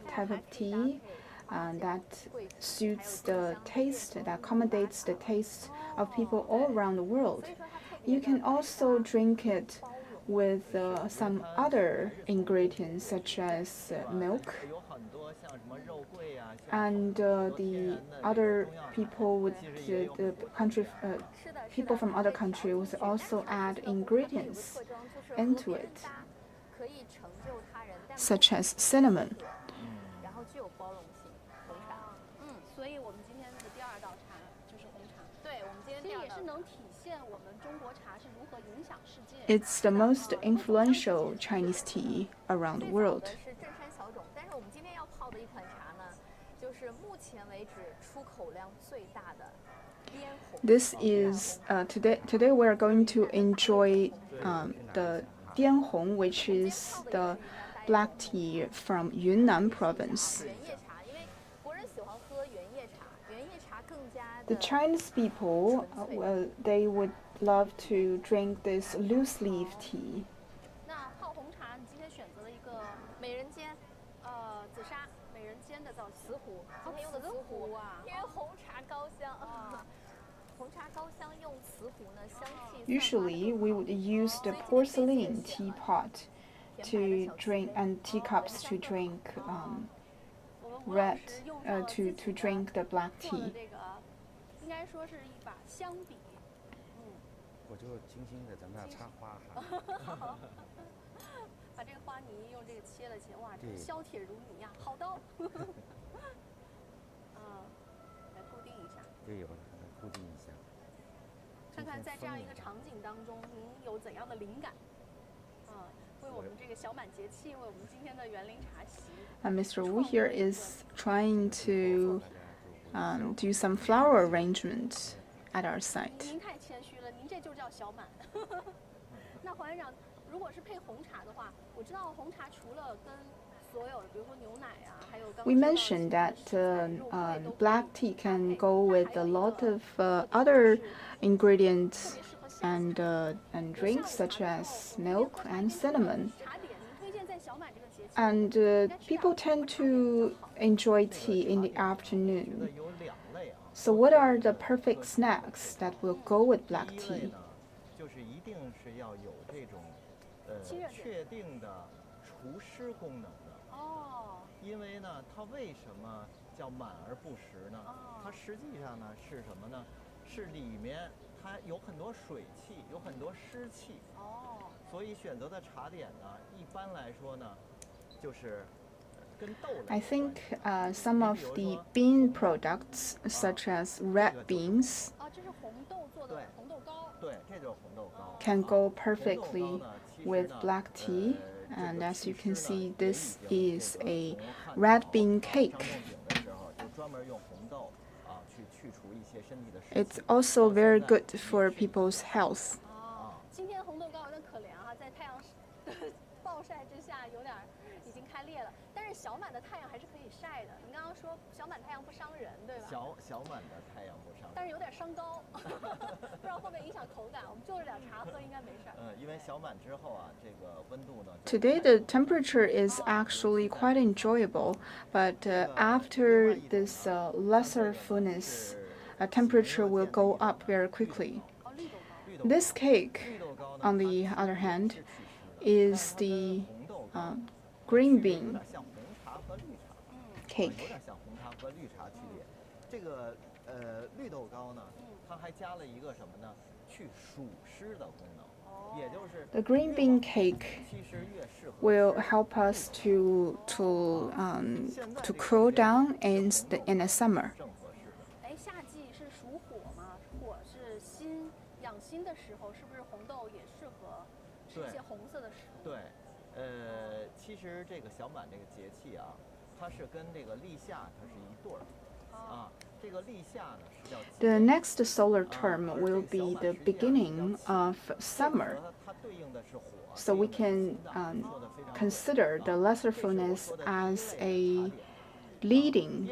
type of tea that suits the taste, that accommodates the taste of people all around the world. You can also drink it with some other ingredients such as milk. And the other people with the country, people from other countries would also add ingredients into it, such as cinnamon. 然后具有包容性，红茶。所以我们今天的第二道茶就是红茶。对，我们今天其实也是能体现我们中国茶是如何影响世界。It's the most influential Chinese tea around the world. 是镇山小种，但是我们今天要泡的一款茶呢，就是目前为止出口量最大的滇红。This is today we are going to enjoy the Dianhong, which is the black tea from Yunnan province. 原叶茶，因为国人喜欢喝原叶茶，原叶茶更加的。 The Chinese people, they would love to drink this loose leaf tea. 那泡红茶，你今天选择了一个美人尖，紫砂美人尖的造型。瓷壶，今天用的瓷壶啊，因为红茶高香啊。红茶高香用瓷壶呢，香气。 Usually, we would use the porcelain teapot to drink and teacups to drink to drink the black tea. 应该说是一把香笔。我就精心的咱们要插花哈。把这个花泥用这个切了切，哇，这个削铁如泥呀，好刀。来固定一下。对，有固定一下。看看在这样一个场景当中，您有怎样的灵感？为我们这个小满节气，为我们今天的园林茶席。And Mr. Wu here is trying to do some flower arrangements at our site. 您太谦虚了，您这就叫小满。那黄院长，如果是配红茶的话，我知道红茶除了跟所有，比如说牛奶啊，还有刚刚 We mentioned that black tea can go with a lot of other ingredients and drinks such as milk and cinnamon. 茶点，您推荐在小满这个节气。And people tend to enjoy tea in the afternoon. 有两类啊。 So what are the perfect snacks that will go with black 第一类 tea? 呢，就是一定是要有这种确定的除湿功能的。哦。因为呢，它为什么叫满而不实呢？它实际上呢是什么呢？是里面它有很多水汽，有很多湿气。哦。所以选择的茶点呢，一般来说呢，就是跟豆类。 I think some of the bean products, such as red beans, 这是红豆做的红豆糕。对，这就是红豆糕。 can go perfectly with black tea. And as you can see, this is a red bean cake. It's also very good for people's health. 今天红豆糕有点可怜啊，在太阳暴晒之下有点已经开裂了。但是小满的太阳还是可以晒的。您刚刚说小满太阳不伤人，对吧？小满的太阳不伤人，但是有点伤高，不知道会不会影响口感。我们就着点茶喝应该没事儿。因为小满之后啊，这个温度呢。Today the temperature is actually quite enjoyable, but after this lesser fullness, temperature will go up very quickly. This cake, on the other hand, is the green bean cake. 有点像红茶和绿茶区别。这个绿豆糕呢，它还加了一个什么呢？去暑湿的功能。也就是 The green bean cake will help us to cool down in the summer. 哎，夏季是属火嘛？火是心养心的时候，是不是红豆也适合吃一些红色的食物？对，其实这个小满这个节气啊，它是跟这个立夏它是一对儿啊。这个立夏呢是叫。The next solar term will be the beginning of summer. 它对应的是火。So we can consider the lesser fullness as a leading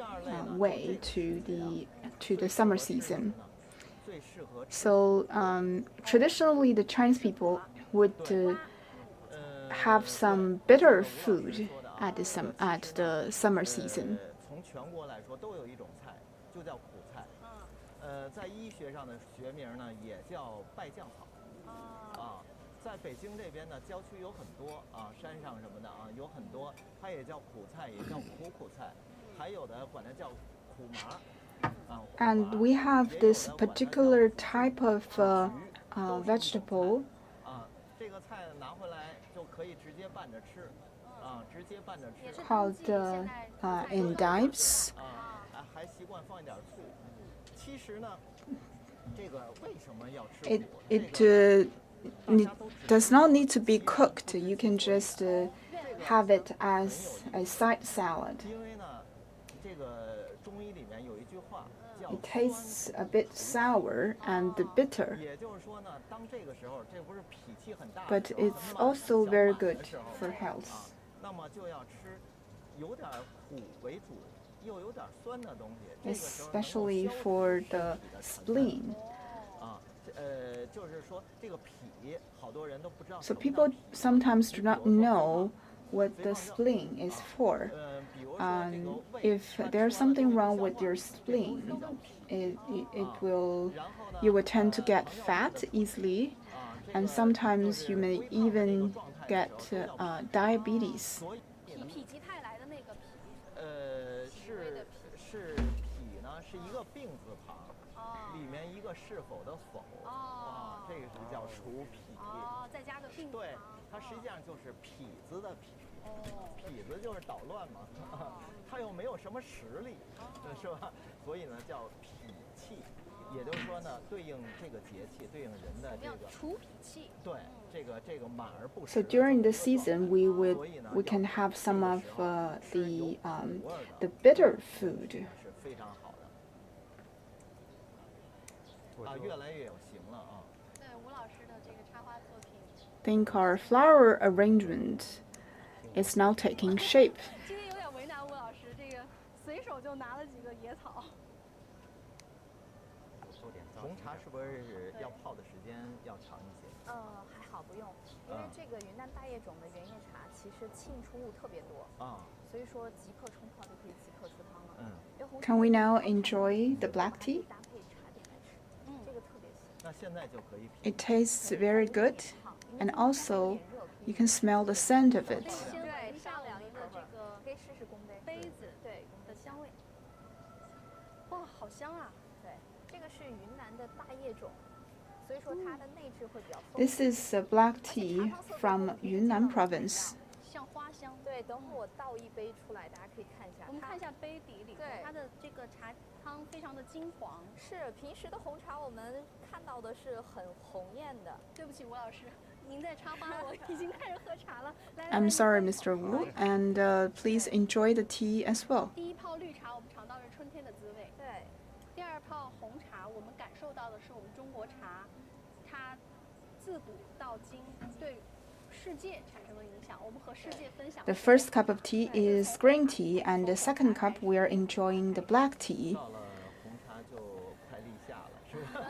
way to the summer season. So traditionally, the Chinese people would have some bitter food at the summer season. 从全国来说都有一种菜，就叫苦菜。在医学上的学名呢，也叫败酱草。啊。在北京这边呢，郊区有很多啊，山上什么的啊，有很多，它也叫苦菜，也叫苦菜，还有的管它叫苦麻。And we have this particular type of vegetable 这个菜拿回来就可以直接拌着吃，直接拌着吃。called endives. 还习惯放一点醋。其实呢，这个为什么要吃苦？ It does not need to be cooked. You can just have it as a side salad. 因为呢，这个中医里面有一句话叫 It tastes a bit sour and bitter, 也就是说呢，当这个时候，这不是脾气很大 but 的时候 it's also very good 小满的时候 for health. 那么就要吃有点苦为主，又有点酸的东西。这个时候能够 Especially 消除 for 身体 the 的沉闷 spleen. 就是说这个脾，好多人都不知道。So people sometimes do not know what the spleen is for. If there's something wrong with your spleen, you will tend to get fat easily, and sometimes you may even get diabetes. 否极泰来的那个脾，是脾呢，是一个病字旁，里面一个是否的否，这个是叫除脾。再加个病。对，它实际上就是痞子的痞。痞子就是捣乱嘛，他又没有什么实力，是吧？所以呢叫脾气，也就是说呢，对应这个节气，对应人的这个除脾气。对，这个满而不实。 So during the season, we can have some of the bitter food. 是非常好的。越来越有型了啊。对，吴老师的这个插花作品。Think our flower arrangement is now taking shape. 今天有点为难吴老师，这个随手就拿了几个野草。红茶是不是要泡的时间要长一些？还好不用，因为这个云南大叶种的原叶茶其实沁出物特别多所以说即刻冲泡就可以即刻出汤了。Can we now enjoy the black tea? 搭配茶点来吃，这个特别香。那现在就可以。 It tastes very good, and also you can smell the scent of it. 对，上两个这个可以试试公杯。杯子对的香味。哇，好香啊！对，这个是云南的大叶种，所以说它的内质会比较丰富。 This is black tea from Yunnan province. 像花香。对，等会我倒一杯出来，大家可以看一下。我们看一下杯底里，对，它的这个茶汤非常的金黄。是，平时的红茶我们看到的是很红艳的。对不起，吴老师，您在插花，我已经开始喝茶了。I'm sorry, Mr. Wu, and please enjoy the tea as well. 第一泡绿茶，我们尝到是春天的滋味。对。第二泡红茶，我们感受到的是我们中国茶，它自古到今对世界产生的影响，我们和世界分享。The first cup of tea is green tea, and the second cup we are enjoying the black tea. 到了红茶就快立夏了，是吧？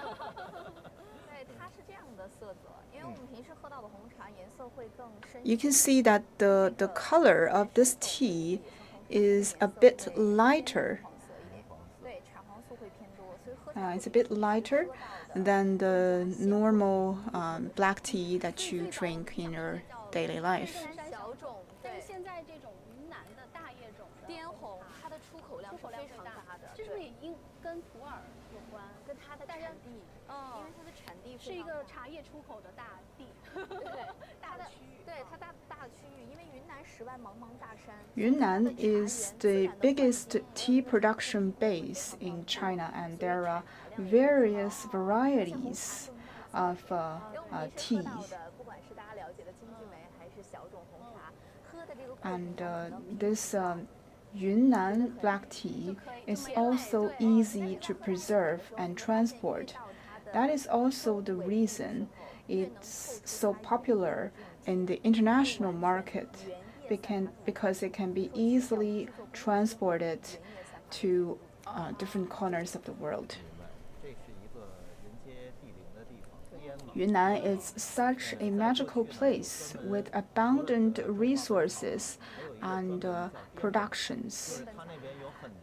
对，它是这样的色泽，因为我们平时喝到的红茶颜色会更深。You can see that the color of this tea is a bit lighter. 对，茶黄素会偏多，所以喝 It's a bit lighter than the normal black tea that you drink in your daily life. 小种，但是现在这种云南的大叶种的滇红，它的出口量是非常大的，这是不是也跟普洱有关？跟它的产地，因为它的产地是一个茶叶出口的大地，对，大的区域。对，它大的区域，因为云南10万茫茫大山。Yunnan is the biggest tea production base in China, and there are various varieties of teas. And this Yunnan black tea is also easy to preserve and transport. That is also the reason it's so popular in the international market, because it can be easily transported to different corners of the world. Yunnan is such a magical place with abundant resources and productions.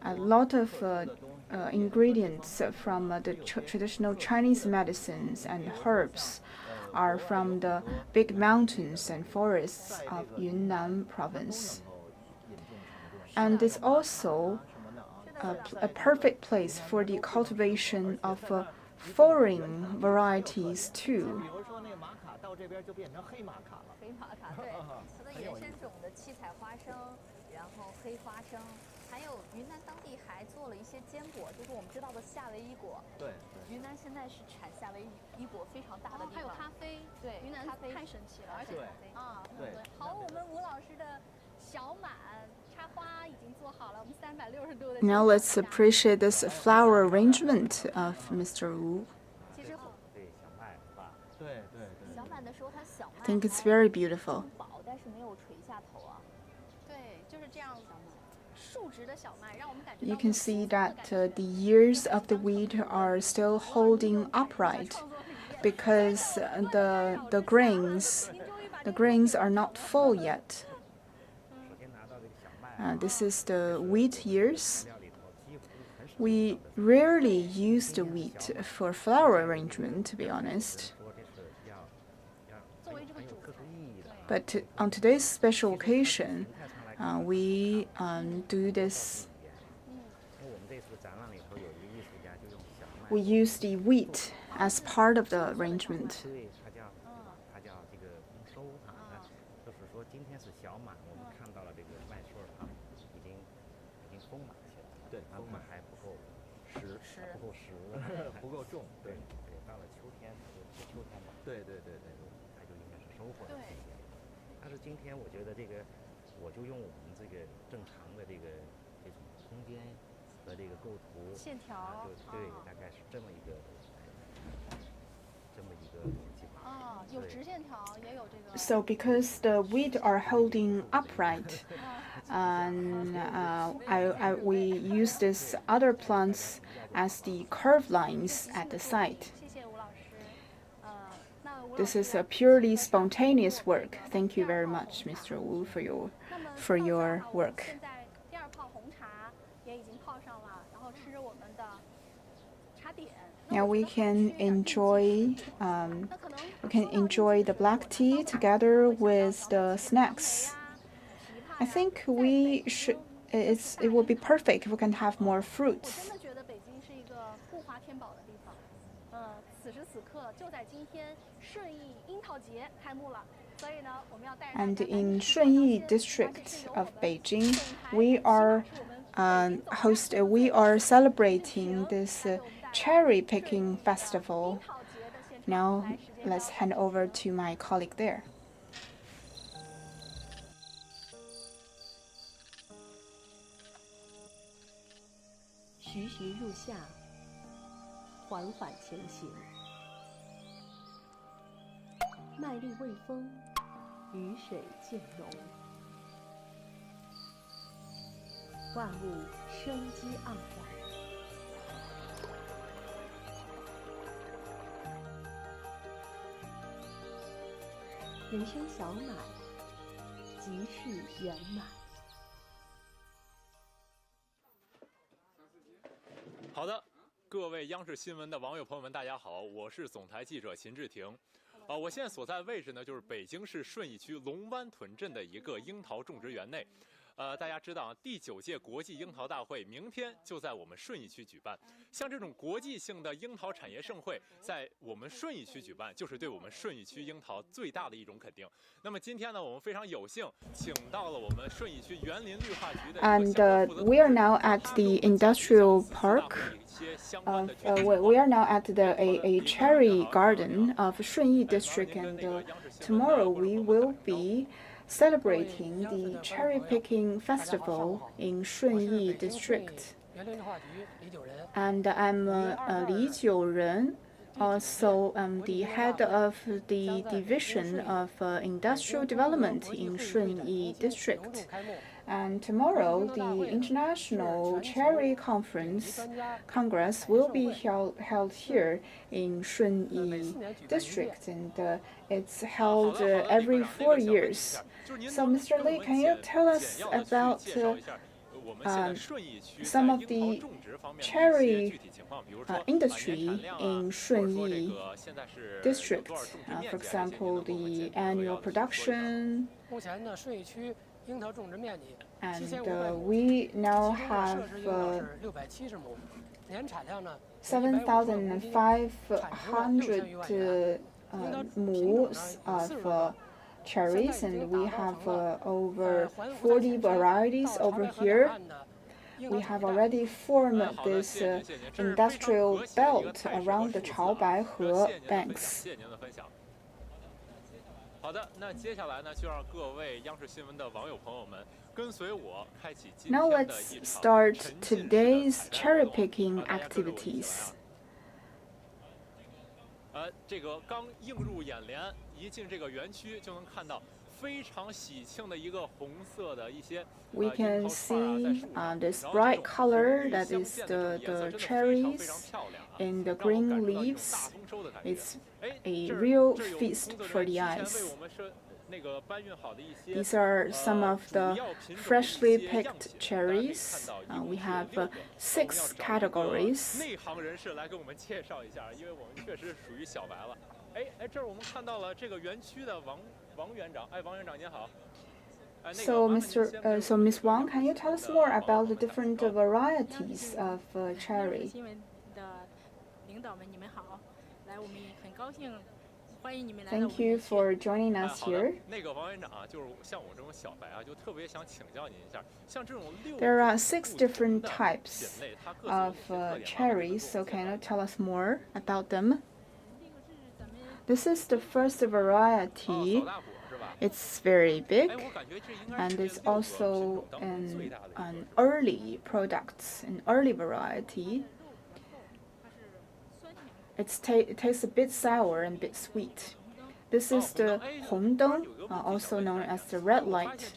A lot of ingredients from the traditional Chinese medicines and herbs are from the big mountains and forests of Yunnan province. And it's also a perfect place for the cultivation of foreign varieties too. 比如说那个玛卡到这边就变成黑玛卡了。黑玛卡，对，它的原生种的七彩花生，然后黑花生，还有云南当地还做了一些坚果，就是我们知道的夏威夷果。对。云南现在是产夏威夷果非常大的地方。还有咖啡，对，云南咖啡太神奇了，而且对啊，对。好，我们吴老师的小满插花已经做好了，我们360度的。Now let's appreciate this flower arrangement of Mr. Wu. 其实对小麦是吧？对对对。小满的时候，它小 I think it's very beautiful. 薄，但是没有垂下头啊。对，就是这样。竖直的小麦，让我们感觉。You can see that the ears of the wheat are still holding upright, because the grains are not full yet. This is the wheat ears. We rarely use the wheat for flower arrangement, to be honest. But on today's special occasion, we do this. We use the wheat as part of the arrangement. So because the wheat are holding upright, and we use these other plants as the curved lines at the side. This is a purely spontaneous work. Thank you very much, Mr. Wu, for your work. Now we can enjoy the black tea together with the snacks. I think it will be perfect if we can have more fruits. And in Shunyi district of Beijing, we are celebrating this cherry picking festival. Now let's hand over to my colleague there. 徐徐入夏，缓缓前行，麦粒未丰，与水渐融，万物生机盎然。人生小满，即是圆满。好的，各位央视新闻的网友朋友们，大家好，我是总台记者秦志婷。我现在所在位置呢，就是北京市顺义区龙湾屯镇的一个樱桃种植园内。大家知道啊，第9届国际樱桃大会明天就在我们顺义区举办。像这种国际性的樱桃产业盛会，在我们顺义区举办，就是对我们顺义区樱桃最大的一种肯定。那么今天呢，我们非常有幸请到了我们顺义区园林绿化局的。And we are now at the industrial park. We are now at a cherry garden of Shunyi district, and tomorrow we will be celebrating the cherry picking festival in Shunyi district. And I'm Li Jiuren, also the head of the division of industrial development in Shunyi district. And tomorrow, the International Cherry Congress will be held here in Shunyi district, and it's held every 4 years. So, Mr. Li, can you tell us about some of the cherry industry in Shunyi district? For example, the annual production. And we now have 7,500 moons of cherries, and we have over 40 varieties over here. We have already formed this industrial belt around the Chaobaihe banks. 好的，那接下来呢，就让各位央视新闻的网友朋友们跟随我开启今天的 Now let's start today's cherry picking activities. 这个刚映入眼帘，一进这个园区就能看到非常喜庆的一个红色的一些。We can see this bright color that is the cherries and the green leaves. It's a real feast for the eyes. These are some of the freshly picked cherries. We have 6 categories. 内行人士来给我们介绍一下，因为我们确实属于小白了。这儿我们看到了这个园区的王园长。王园长您好。So, Miss Wang, can you tell us more about the different varieties of cherry? Thank you for joining us here. There are 6 different types of cherries, so can you tell us more about them? This is the first variety. It's very big, and it's also an early product, an early variety. It tastes a bit sour and a bit sweet. This is the Hongdeng, also known as the red light.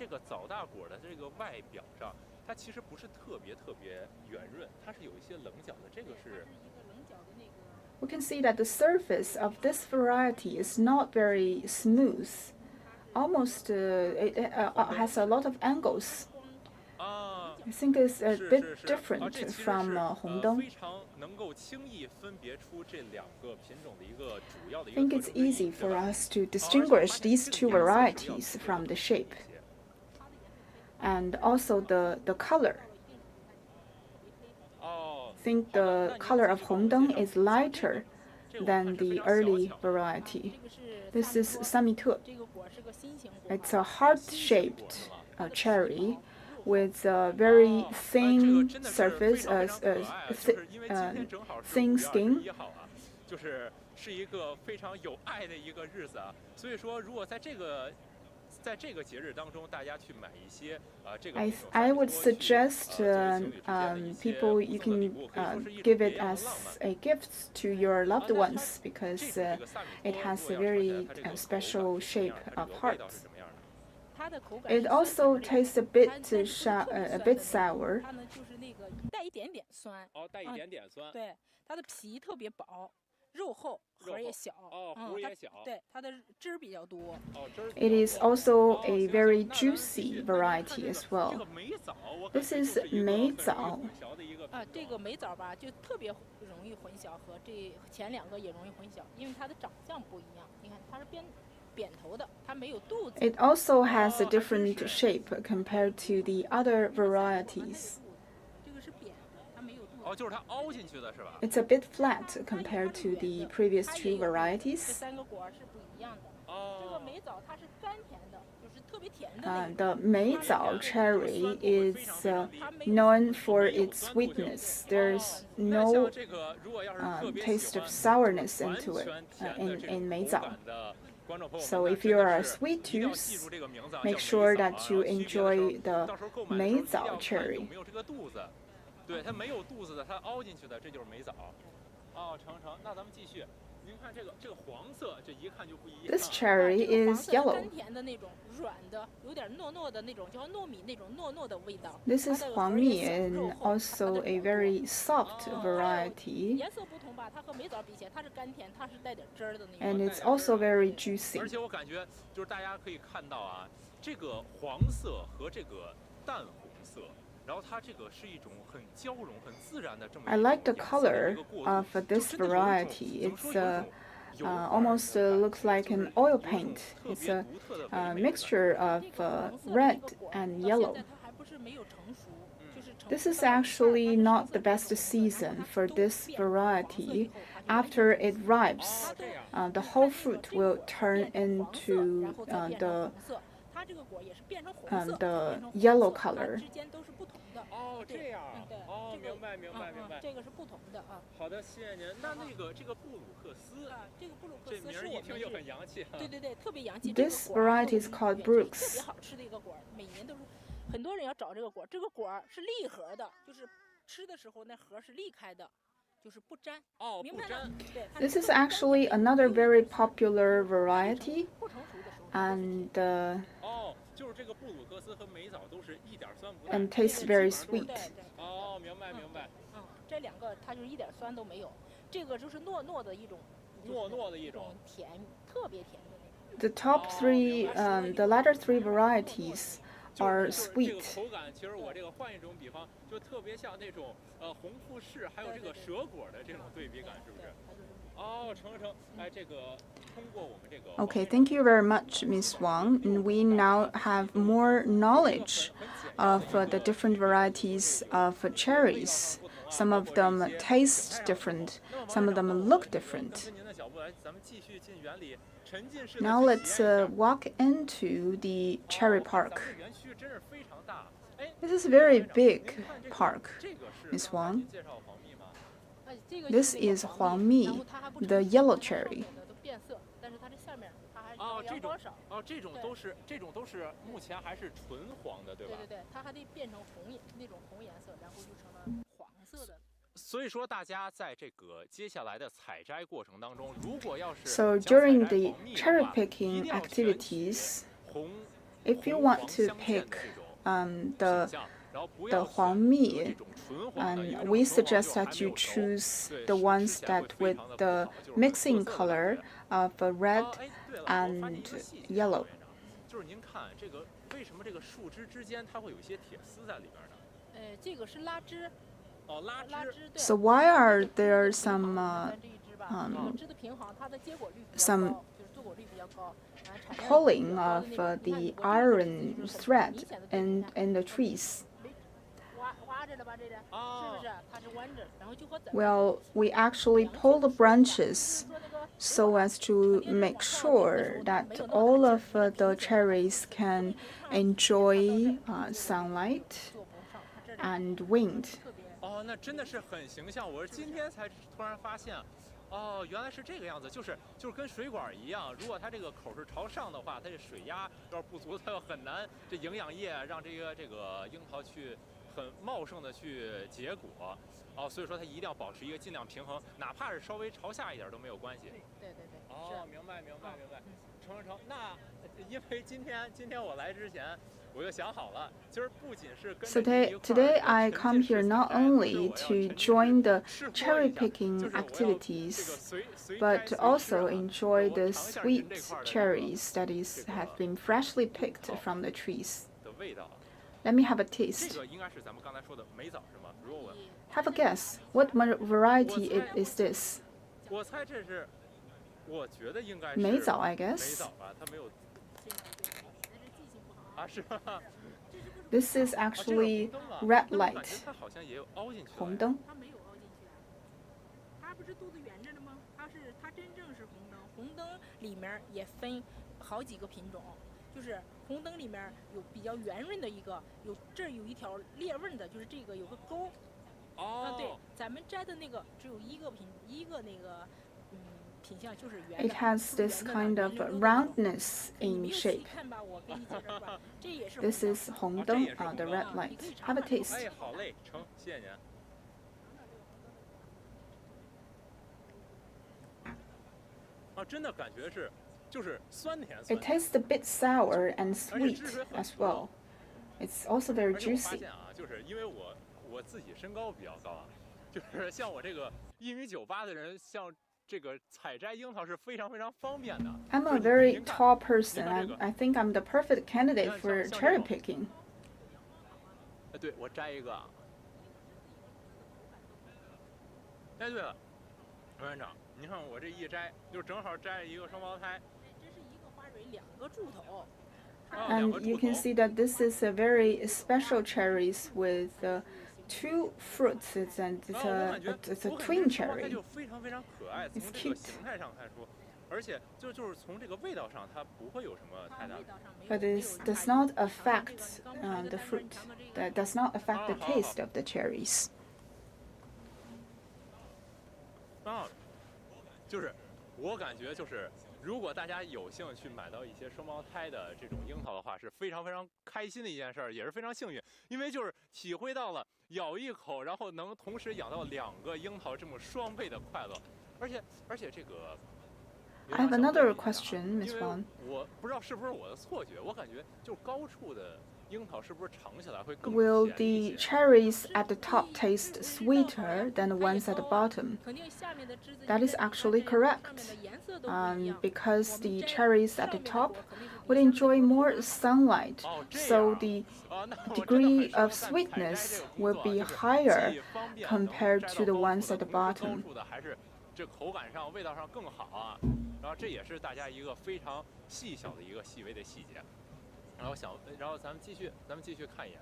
We can see that the surface of this variety is not very smooth. Almost, it has a lot of angles. I think it's a bit different from Hongdeng. I think it's easy for us to distinguish these 2 varieties from the shape and also the color. I think the color of Hongdeng is lighter than the early variety. This is Samite. It's a heart-shaped cherry with a very thin surface, thin skin. I would suggest people, you can give it as a gift to your loved ones because it has a very special shape of heart. It also tastes a bit sour. 它呢就是那个带一点点酸。带一点点酸。对，它的皮特别薄。 肉厚，核也小，核也小，对，它的汁儿比较多。It is also a very juicy variety as well. This is 梅枣。这个梅枣吧，就特别容易混淆，和这前两个也容易混淆，因为它的长相不一样。你看，它是扁头的，它没有肚子。 It also has a different shape compared to the other varieties. 这个是扁的，它没有肚子。就是它凹进去的是吧？ It's a bit flat compared to the previous two varieties. 这三个果是不一样的。这个梅枣它是甘甜的，就是特别甜的。The 梅枣 cherry is known for its sweetness. There's no taste of sourness into it in 梅枣. So if you are a sweet tooth, make sure that you enjoy the 梅枣 cherry. 对，它没有肚子的，它凹进去的，这就是梅枣。成，那咱们继续。您看这个黄色，这一看就不一样。This cherry is yellow. 甘甜的那种，软的，有点糯的那种，就像糯米那种糯的味道。This is 黄蜜 and also a very soft variety. 颜色不同吧，它和梅枣比起来，它是甘甜，它是带点汁儿的那种。 And it's also very juicy. 而且我感觉就是大家可以看到啊，这个黄色和这个淡红色。 然后它这个是一种很交融、很自然的这么。 I like the color of this variety. It's almost looks like an oil paint. It's a mixture of red and yellow. This is actually not the best season for this variety. After it ripes, the whole fruit will turn into the yellow color. 这样。明白。这个是不同的啊。好的，谢谢您。这个布鲁克斯这个布鲁克斯这名一听就很洋气。对，特别洋气。 This variety is called Brooks. 特别好吃的一个果，每年都是很多人要找这个果。这个果是立核的，就是吃的时候那核是立开的，就是不粘。不粘。This is actually another very popular variety. And 就是这个布鲁克斯和梅枣都是一点酸不带。 And tastes very sweet. 明白。这两个它就是一点酸都没有，这个就是糯的一种。甜，特别甜的那种。The top three, the latter three varieties are sweet. 口感其实我这个换一种比方，就特别像那种红富士还有这个蛇果的这种对比感，是不是？成。哎，这个通过我们这个。Okay, thank you very much, Ms. Wang. And we now have more knowledge of the different varieties of cherries. Some of them taste different. Some of them look different. Now let's walk into the cherry park. This is a very big park, Ms. Wang. This is 黄蜜, the yellow cherry. 这种都是目前还是纯黄的，对吧？对，它还得变成那种红颜色，然后就成了黄色的。所以说，大家在这个接下来的采摘过程当中，如果要是 So during the cherry picking activities, if you want to pick the 黄蜜, and we suggest that you choose the ones that with the mixing color of red and yellow. 就是您看这个，为什么这个树枝之间它会有一些铁丝在里边呢？这个是拉枝。拉枝。So why are there some pulling of the iron thread in the trees? Well, we actually pull the branches so as to make sure that all of the cherries can enjoy sunlight and wind. 那真的是很形象。我是今天才突然发现，原来是这个样子，就是跟水管一样，如果它这个口是朝上的话，它这水压要是不足，它又很难这营养液让这个樱桃去很茂盛的去结果。所以说它一定要保持一个尽量平衡，哪怕是稍微朝下一点都没有关系。对。明白。成。那因为今天我来之前。So today I come here not only to join the cherry picking activities, but to also enjoy the sweet cherries that have been freshly picked from the trees. Let me have a taste. Have a guess. What variety is this? 梅枣 I guess. This is actually red light. 红灯。它不是肚子圆着的吗？它真正是红灯。红灯里面也分好几个品种，就是红灯里面有比较圆润的一个，这儿有一条裂纹的，就是这个有个沟。对，咱们摘的那个只有一个那个品相就是圆的。It has this kind of roundness in shape. 看吧，我给你介绍吧，这也是。This is 红灯 the red light. Have a taste. 哎，好嘞，成，谢谢您。真的感觉是，就是酸甜。It tastes a bit sour and sweet as well. It's also very juicy. 就是因为我自己身高比较高啊，就是像我这个1.98米的人，像这个采摘樱桃是非常方便的。I'm a very tall person. I think I'm the perfect candidate for cherry picking. 对，我摘一个。对了，委员长，你看我这一摘，就正好摘了一个双胞胎。这是一个花蕊，2个柱头。And you can see that this is a very special cherries with 2 fruits. It's a twin cherry. It's cute. But it does not affect the fruit. That does not affect the taste of the cherries. 就是我感觉就是如果大家有幸去买到一些双胞胎的这种樱桃的话，是非常开心的一件事儿，也是非常幸运，因为就是体会到了咬一口，然后能同时养到2个樱桃这么双倍的快乐，而且这个。I have another question, Ms. Wang. 我不知道是不是我的错觉，我感觉就高处的樱桃是不是尝起来会更 Will the cherries at the top taste sweeter than the ones at the bottom? That is actually correct. Because the cherries at the top would enjoy more sunlight, so the degree of sweetness will be higher compared to the ones at the bottom. 这口感上、味道上更好啊，然后这也是大家一个非常细小的一个细微的细节。然后咱们继续看一眼。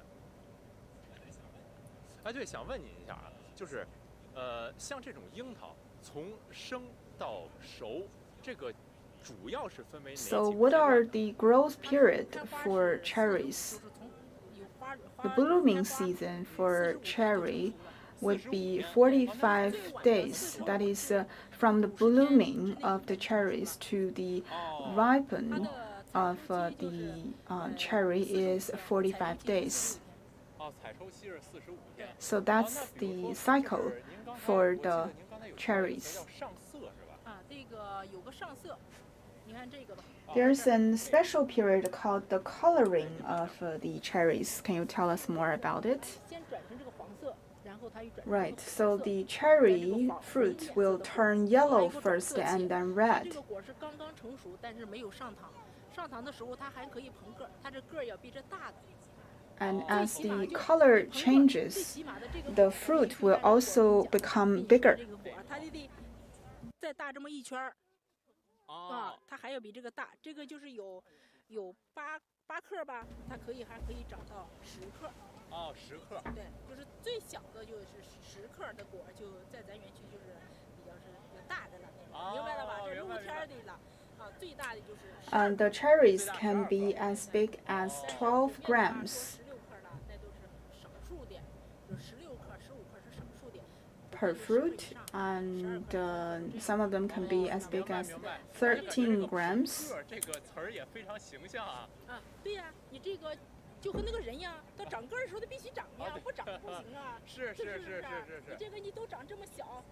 哎，对，想问您一下啊，就是像这种樱桃从生到熟，这个主要是分为哪几个？ So what are the growth period for cherries? The blooming season for cherry would be 45 days. That is from the blooming of the cherries to the ripen of the cherry is 45 days. So that's the cycle for the cherries. There's a special period called the coloring of the cherries. Can you tell us more about it? Right, so the cherry fruit will turn yellow first and then red. And as the color changes, the fruit will also become bigger. 再大这么一圈儿，它还要比这个大，这个就是有8克吧，它还可以长到10克。10克。对，就是最小的就是10克的果，就在咱园区就是比较大的了那种，明白了吧？这露天的了，最大的就是。And the cherries can be as big as 12 grams. 16克的那都是少数点，就16克、15克是少数点。Per fruit, and some of them can be as big as 13 grams. 这个词儿也非常形象啊。对呀，你这个就和那个人呀，他长个儿的时候他必须长呀，不长不行啊。是。你这个你都长这么小，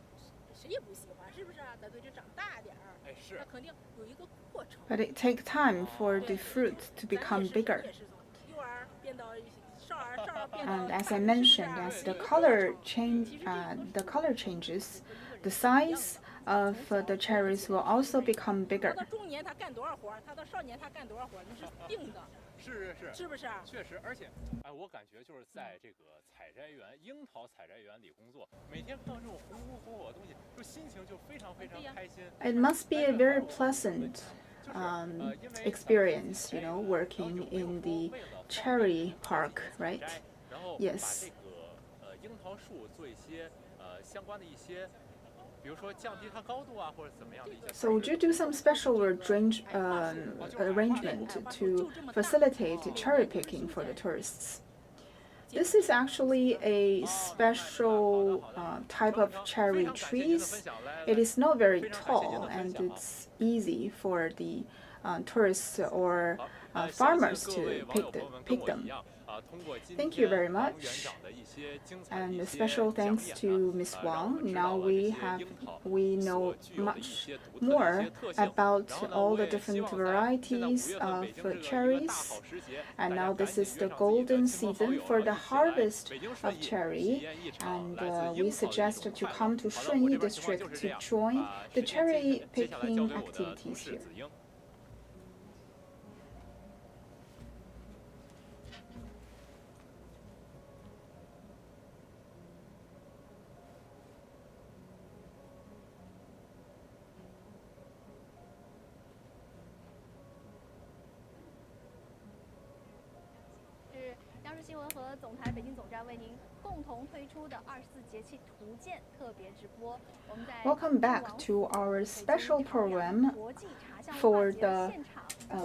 谁也不喜欢，是不是啊？咱对，就长大点儿。哎，是。那肯定有一个过程。But it takes time for the fruit to become bigger. 幼儿变到少儿，少儿变到 And as I mentioned, as the color changes, the size of the cherries will also become bigger. 到中年他干多少活，他到少年他干多少活，那是定的。是不是啊？确实，而且，哎，我感觉就是在这个采摘园、樱桃采摘园里工作，每天看到这种红红火火的东西，就心情就非常开心。It must be a very pleasant experience, working in the cherry park, right? Yes. 然后把这个樱桃树做一些相关的一些。比如说降低它高度啊，或者怎么样的一些。So would you do some special arrangement to facilitate cherry picking for the tourists? This is actually a special type of cherry trees. It is not very tall, and it's easy for the tourists or farmers to pick them. Thank you very much, and a special thanks to Ms. Wang. Now we know much more about all the different varieties of cherries, and now this is the golden season for the harvest of cherry, and we suggest to come to Shunyi district to join the cherry picking activities here. Welcome back to our special program for the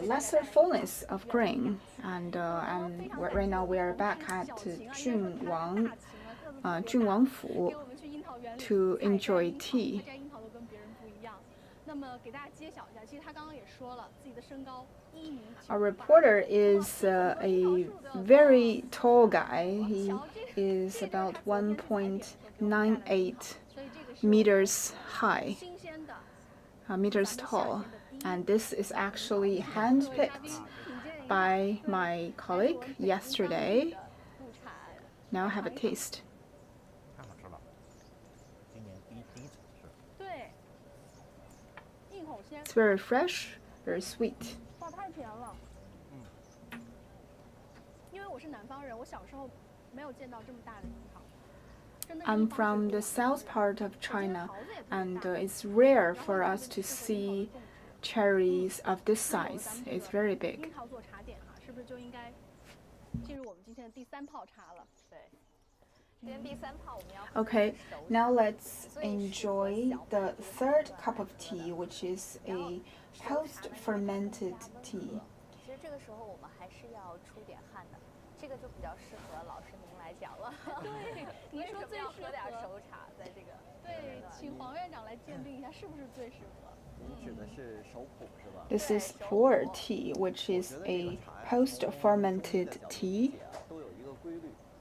Lesser Fullness of grain, and right now we are back at Junwang Fu to enjoy tea. Our reporter is a very tall guy. He is about 1.98 meters high, meters tall, and this is actually handpicked by my colleague yesterday. Now have a taste. It's very fresh, very sweet. I'm from the south part of China, and it's rare for us to see cherries of this size. It's very big. Okay, now let's enjoy the third cup of tea, which is a post-fermented tea. 这个就比较适合老师您来讲了。对，您说最适合。喝点熟茶，在这个。对，请黄院长来鉴定一下是不是最适合。指的是熟普是吧？ This is pu'er tea, which is a post-fermented tea.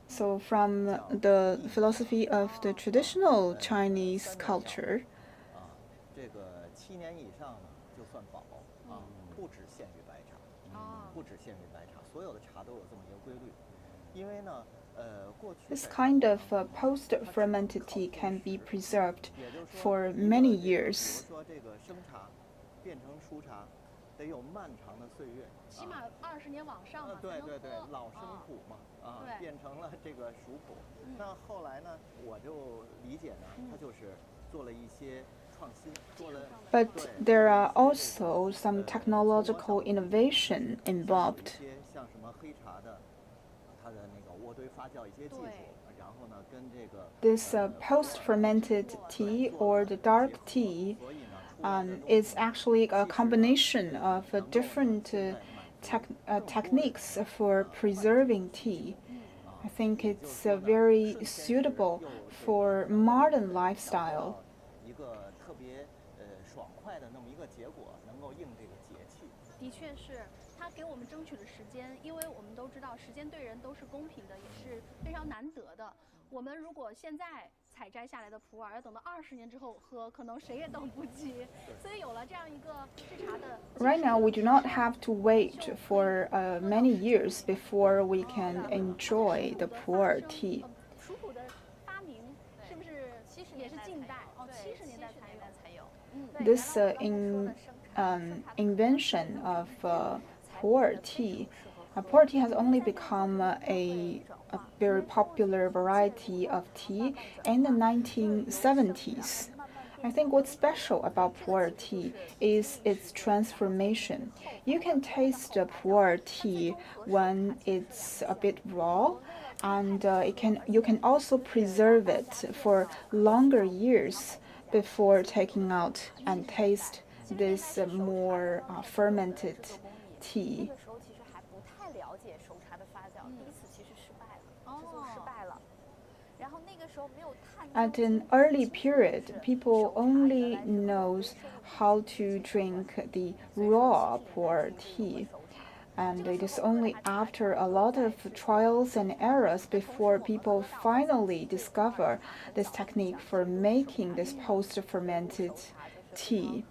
So from the philosophy of the traditional Chinese culture, 这个7年以上呢就算保啊，不只限于白茶，不只限于白茶，所有的茶都有这么一个规律，因为呢。This kind of post-fermented tea can be preserved for many years. 说这个生茶变成熟茶，得有漫长的岁月，起码20年往上嘛。对，老生普嘛，变成了这个熟普。那后来呢，我就理解呢，它就是做了一些创新，做了。But there are also some technological innovation involved. 像什么黑茶的。 This post-fermented tea or the dark tea is actually a combination of different techniques for preserving tea. I think it's very suitable for modern lifestyle. 一个特别爽快的那么一个结果，能够应这个节气。的确是。他给我们争取了时间，因为我们都知道时间对人都是公平的，也是非常难得的。我们如果现在采摘下来的普洱要等到20年之后喝，可能谁也等不及。所以有了这样一个制茶的。Right now, we do not have to wait for many years before we can enjoy the pu'er tea. 熟普的发明是不是也是近代？70年代才有。This invention of pu'er tea has only become a very popular variety of tea in the 1970s. I think what's special about pu'er tea is its transformation. You can taste the pu'er tea when it's a bit raw, and you can also preserve it for longer years before taking out and taste this more fermented tea. At an early period, people only knows how to drink the raw pu'er tea. And it is only after a lot of trials and errors before people finally discover this technique for making this post-fermented tea.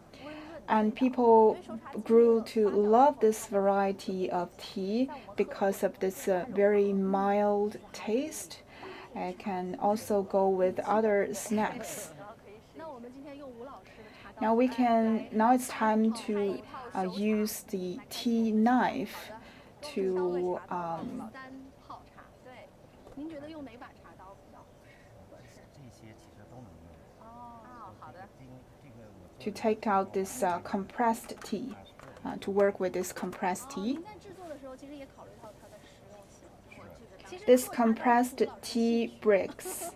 And people grew to love this variety of tea because of this very mild taste. It can also go with other snacks. Now it's time to use the tea knife to take out this compressed tea, to work with this compressed tea. This compressed tea bricks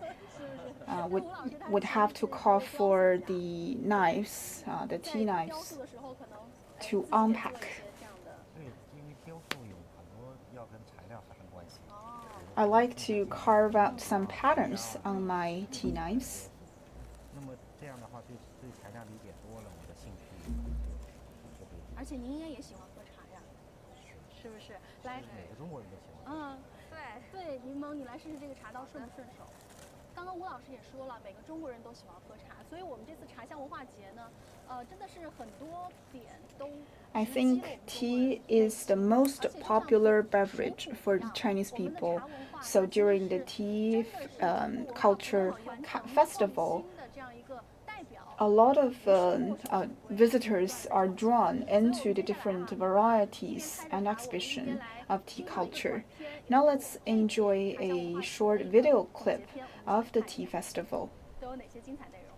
would have to call for the knives, the tea knives, to unpack. I like to carve out some patterns on my tea knives. I think tea is the most popular beverage for the Chinese people. So during the tea culture festival, a lot of visitors are drawn into the different varieties and exhibition of tea culture. Now let's enjoy a short video clip of the tea festival. 都有哪些精彩内容？